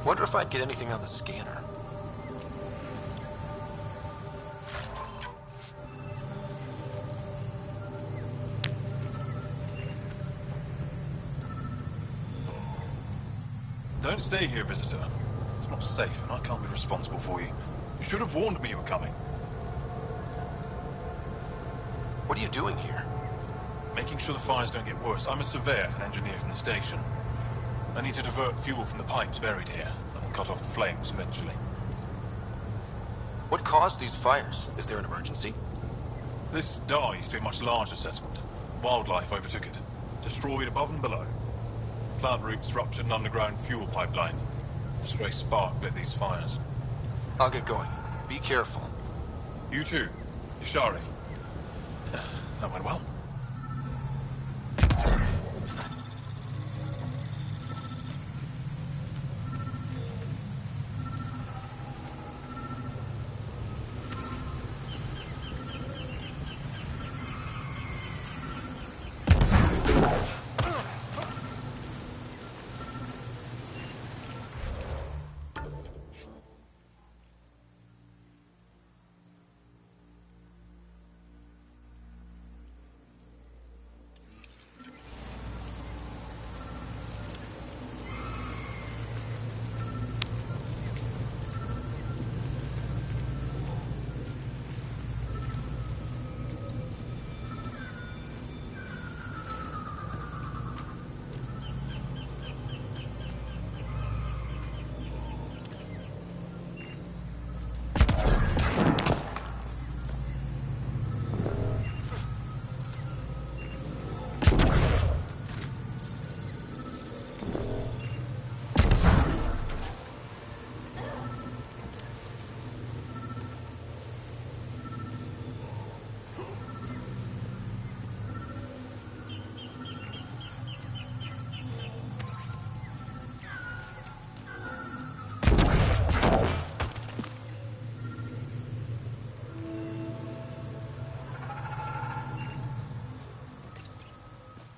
Speaker 2: Wonder if I'd get anything on the scanner.
Speaker 20: Don't stay here, visitor. It's not safe, and I can't be responsible for you. You should have warned me you were coming.
Speaker 2: What are you doing here?
Speaker 20: Making sure the fires don't get worse. I'm a surveyor and engineer from the station. I need to divert fuel from the pipes buried here, and we'll cut off the flames eventually.
Speaker 2: What caused these fires? Is there an emergency?
Speaker 20: This Dar used to be a much larger settlement. Wildlife overtook it, destroyed above and below. Plant roots ruptured an underground fuel pipeline. A stray spark lit these fires.
Speaker 2: I'll get going. Be careful.
Speaker 20: You too, Ishari. That went well.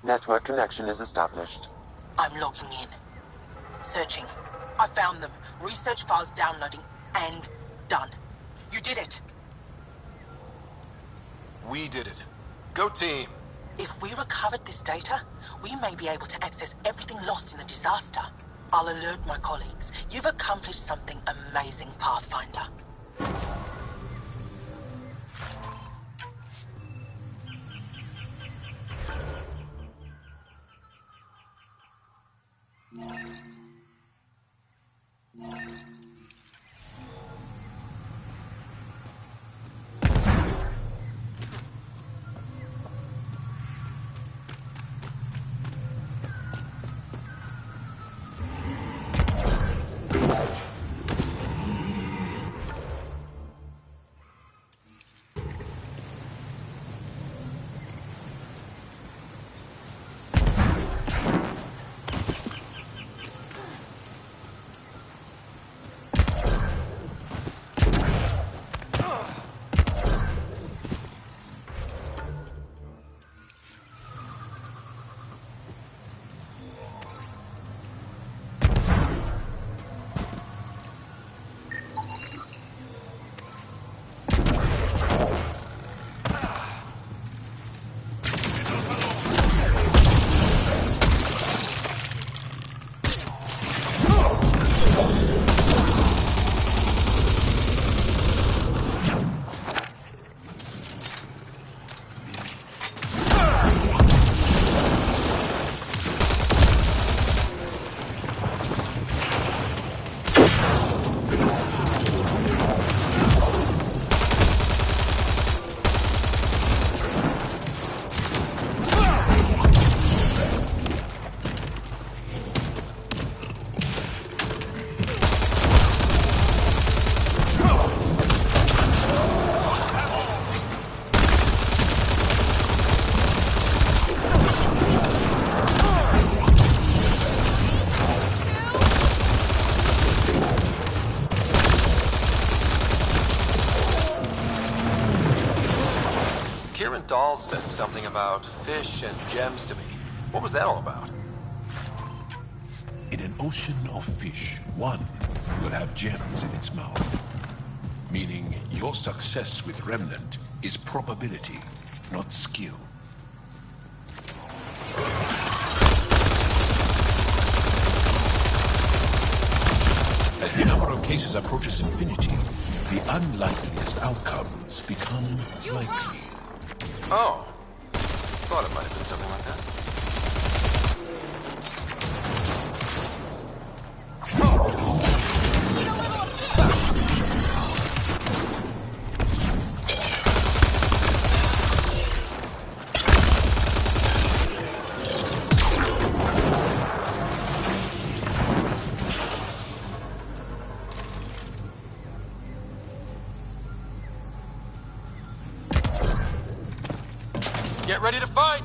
Speaker 3: Network connection is established.
Speaker 19: I'm logging in. Searching. I found them. Research files downloading and done. You did it.
Speaker 2: We did it. Go team.
Speaker 19: If we recovered this data, we may be able to access everything lost in the disaster. I'll alert my colleagues. You've accomplished something amazing, Pathfinder.
Speaker 2: Dahl said something about fish and gems to me. What was that all about?
Speaker 11: In an ocean of fish, one will have gems in its mouth. Meaning your success with Remnant is probability, not skill. As the number of cases approaches infinity, the unlikeliest outcomes become likely.
Speaker 2: Oh. Thought it might have been something like that. Get ready to fight!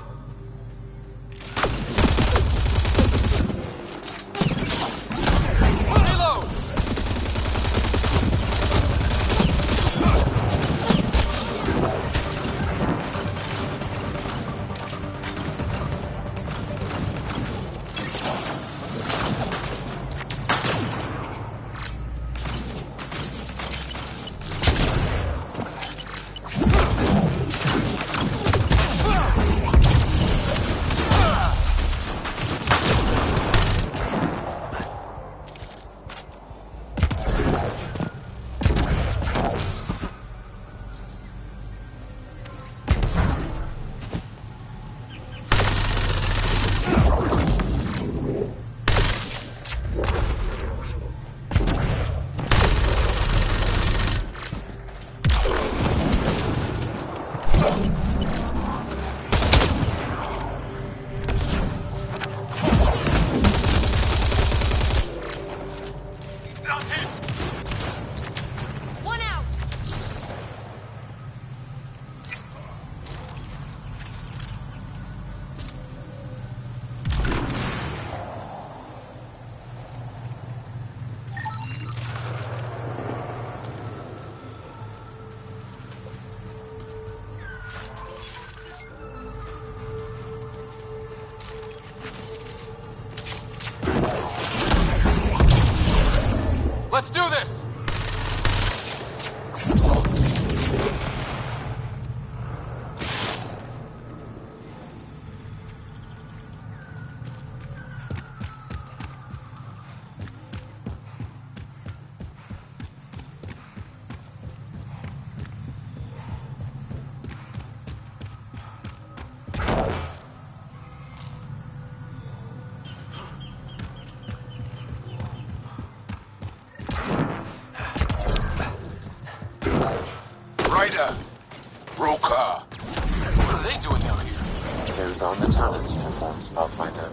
Speaker 3: first performs Pathfinder.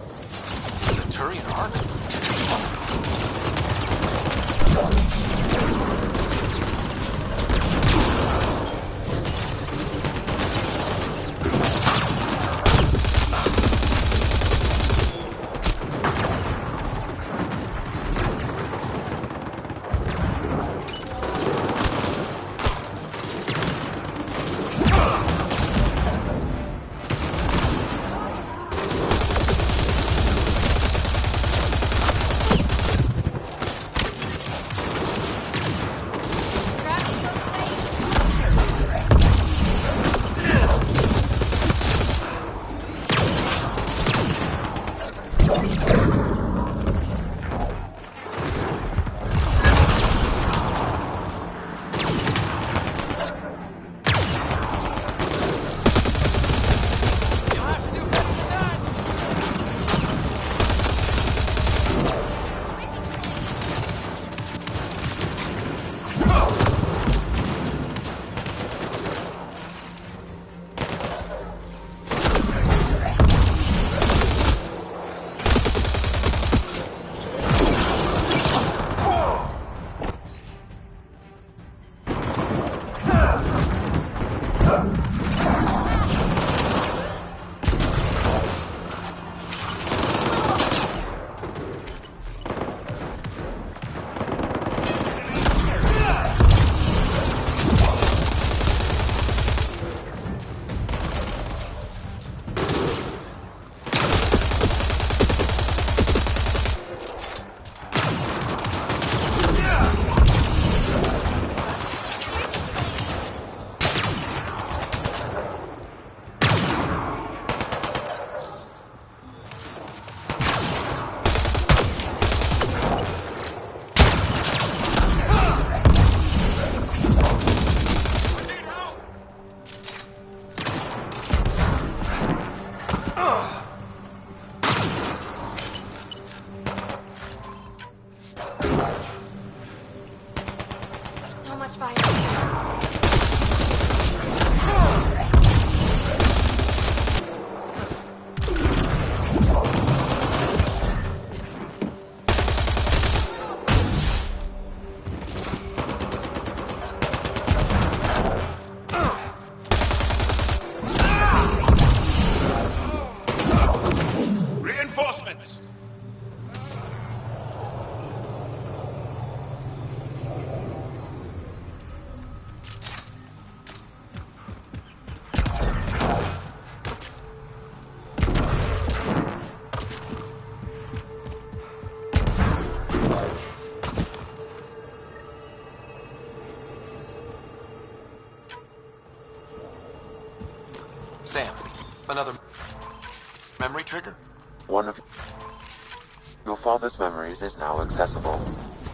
Speaker 16: The Turian arc?
Speaker 2: Sam, another memory trigger?
Speaker 3: One of your father's memories is now accessible.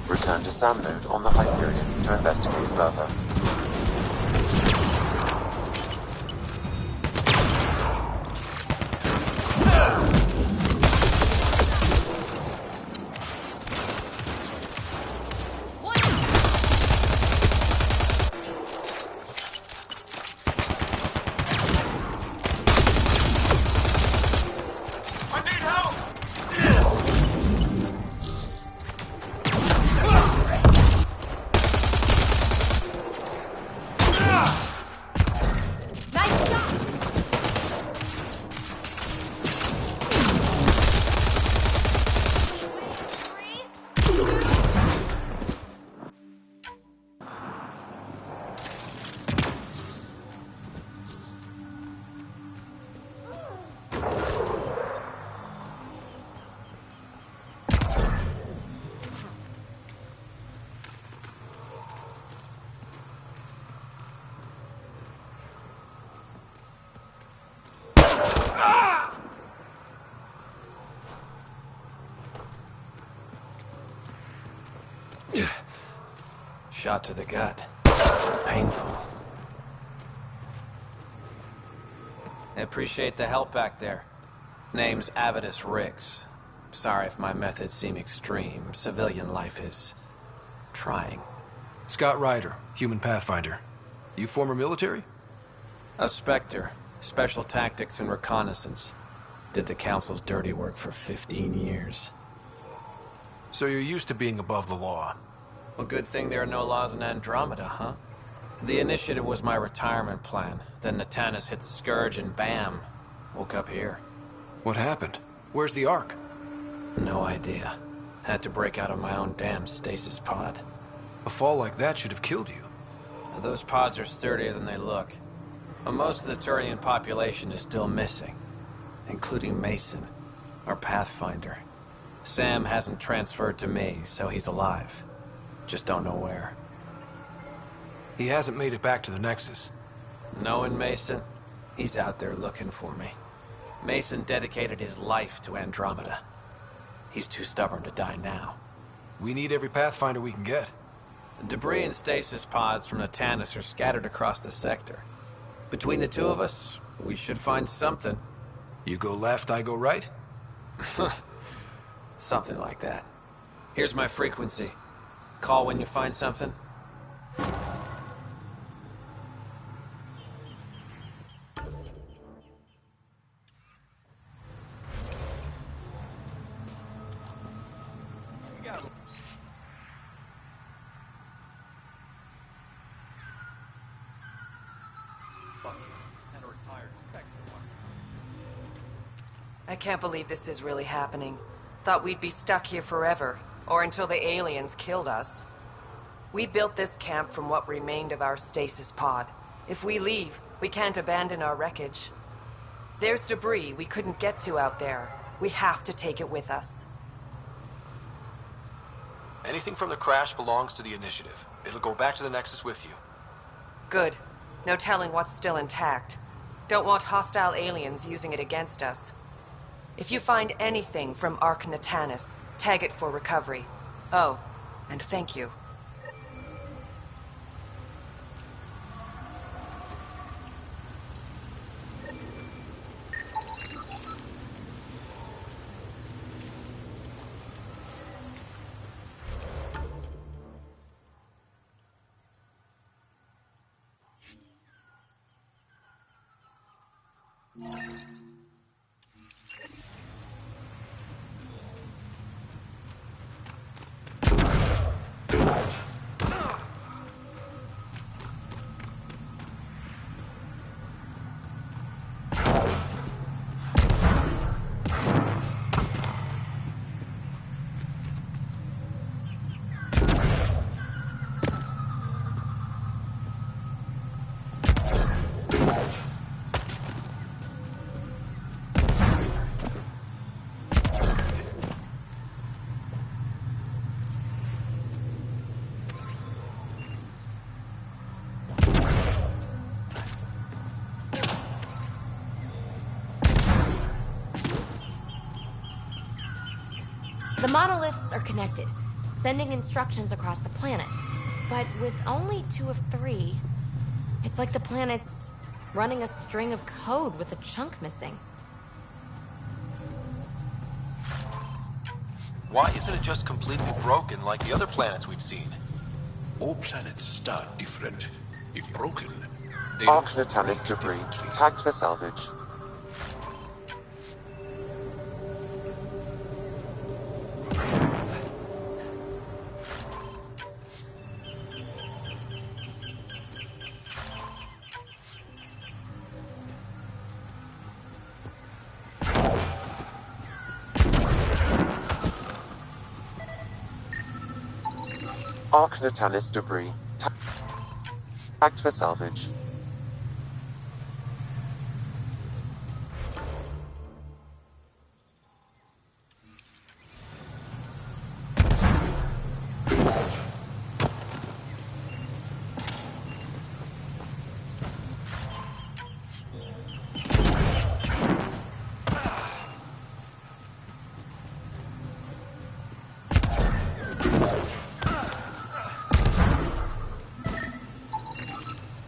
Speaker 3: Return to Sam Node on the Hyperion to investigate further.
Speaker 2: Shot to the gut. Painful.
Speaker 21: I appreciate the help back there. Name's Avidus Rix. Sorry if my methods seem extreme. Civilian life is trying.
Speaker 2: Scott Ryder, human pathfinder. You former military?
Speaker 21: A Spectre. Special tactics and reconnaissance. Did the Council's dirty work for 15 years.
Speaker 2: So you're used to being above the law.
Speaker 21: Well, good thing there are no laws in Andromeda, huh? The initiative was my retirement plan. Then Natanis hit the Scourge and bam, woke up here.
Speaker 2: What happened? Where's the Ark?
Speaker 21: No idea. Had to break out of my own damn stasis pod.
Speaker 2: A fall like that should have killed you.
Speaker 21: Those pods are sturdier than they look. But most of the Turian population is still missing, including Mason, our Pathfinder. Sam hasn't transferred to me, so he's alive. Just don't know where.
Speaker 2: He hasn't made it back to the Nexus.
Speaker 21: Knowing Mason, he's out there looking for me. Mason dedicated his life to Andromeda. He's too stubborn to die now.
Speaker 2: We need every Pathfinder we can get.
Speaker 21: Debris and stasis pods from Natanis are scattered across the sector. Between the two of us, we should find something.
Speaker 2: You go left, I go right?
Speaker 21: Something like that. Here's my frequency. Call when you find something.
Speaker 10: I can't believe this is really happening. Thought we'd be stuck here forever, or until the aliens killed us. We built this camp from what remained of our stasis pod. If we leave, we can't abandon our wreckage. There's debris we couldn't get to out there. We have to take it with us.
Speaker 2: Anything from the crash belongs to the Initiative. It'll go back to the Nexus with you.
Speaker 10: Good. No telling what's still intact. Don't want hostile aliens using it against us. If you find anything from Ark Natanis, tag it for recovery. Oh, and thank you.
Speaker 22: The monoliths are connected, sending instructions across the planet. But with only 2 of 3, it's like the planet's running a string of code with a chunk missing.
Speaker 2: Why isn't it just completely broken like the other planets we've seen?
Speaker 12: All planets start different. If broken, they
Speaker 3: Ark Natanis debris, tagged for salvage. Ark Natanis debris, tagged for salvage.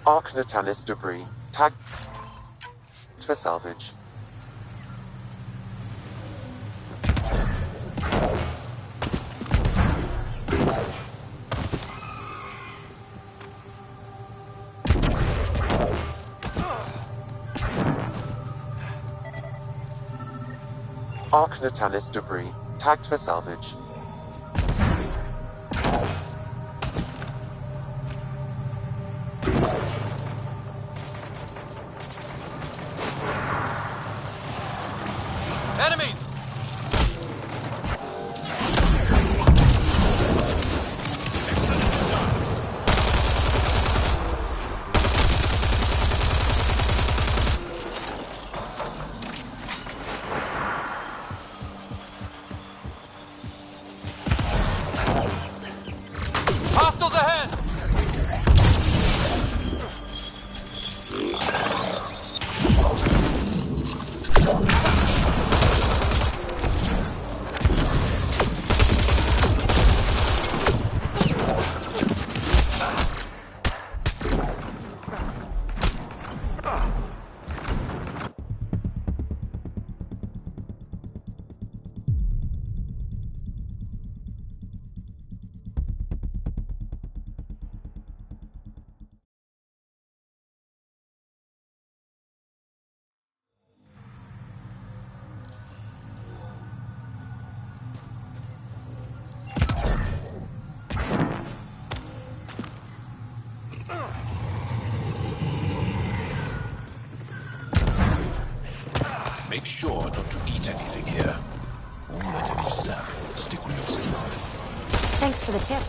Speaker 3: Ark Natanis debris, tagged for salvage. Arc Natalis debris, tagged for salvage.
Speaker 2: Enemies! Hostiles ahead!
Speaker 11: Make sure not to eat anything here. Or let any sap stick on your skin.
Speaker 22: Thanks for the tip.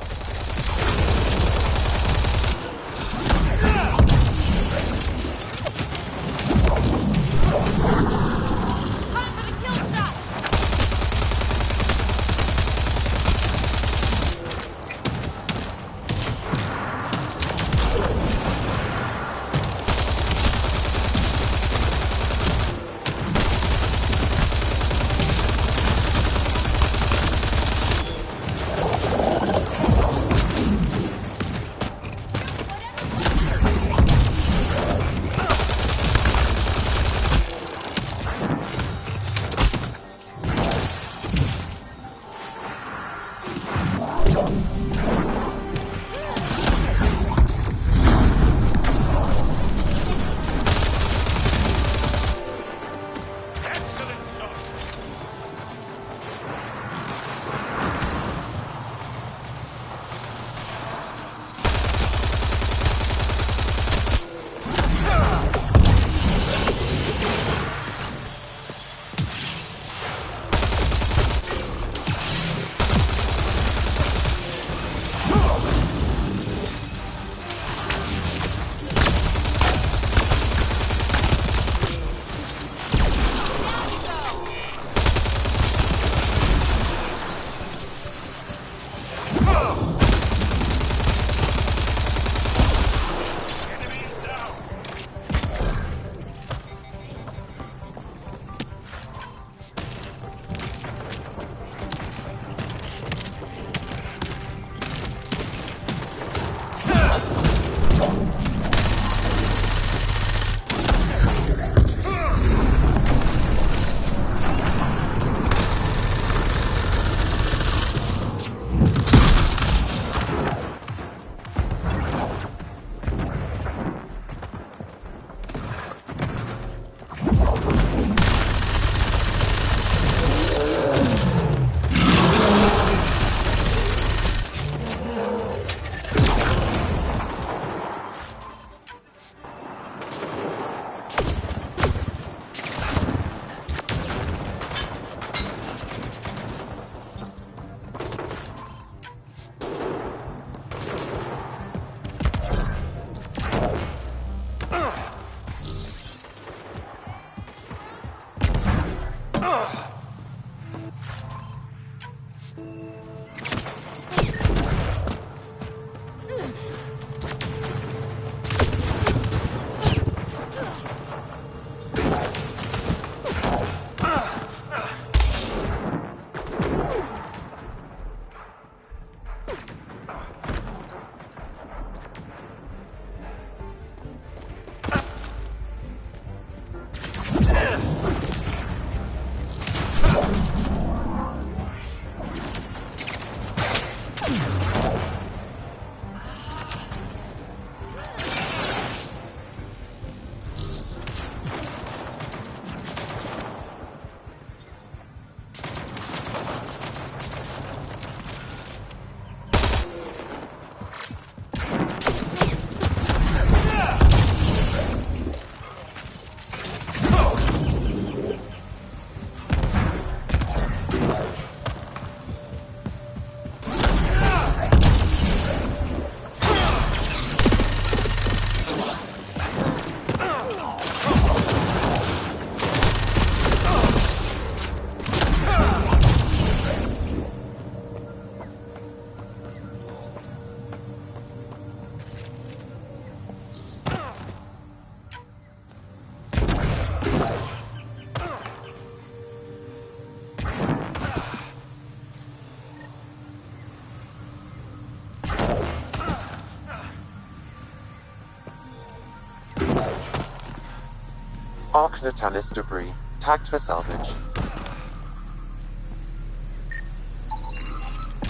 Speaker 3: Arc Natalis debris, tagged for salvage.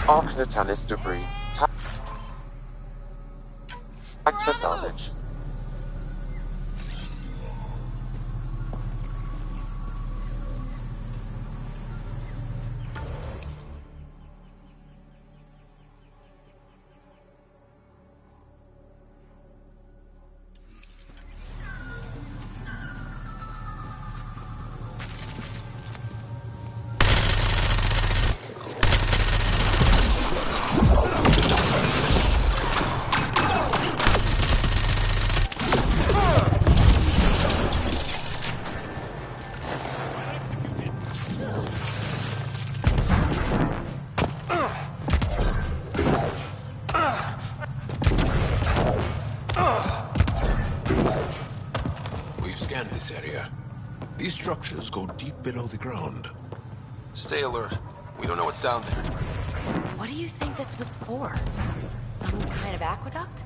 Speaker 3: Arc Natalis debris, tagged for salvage.
Speaker 11: These structures go deep below the ground.
Speaker 2: Stay alert. We don't know what's down there.
Speaker 22: What do you think this was for? Some kind of aqueduct?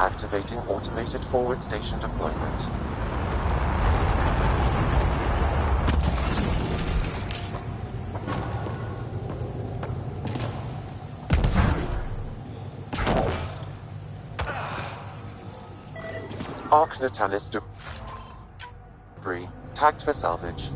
Speaker 3: Activating automated forward station deployment. Arc Natalis debris, tagged for salvage.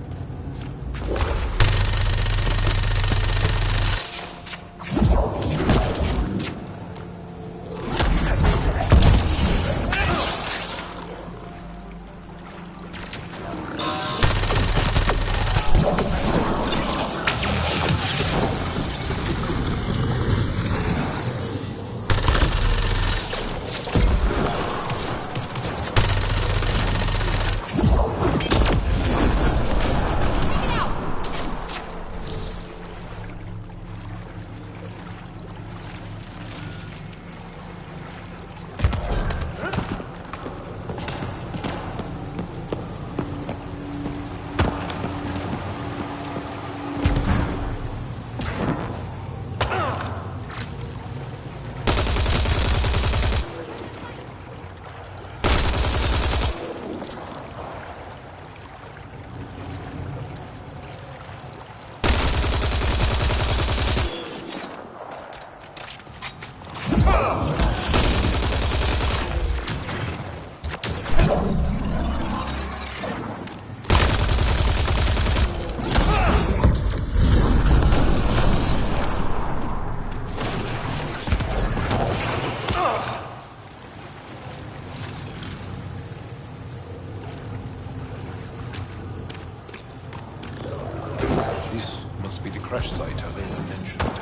Speaker 11: This must be the crash site Avena mentioned.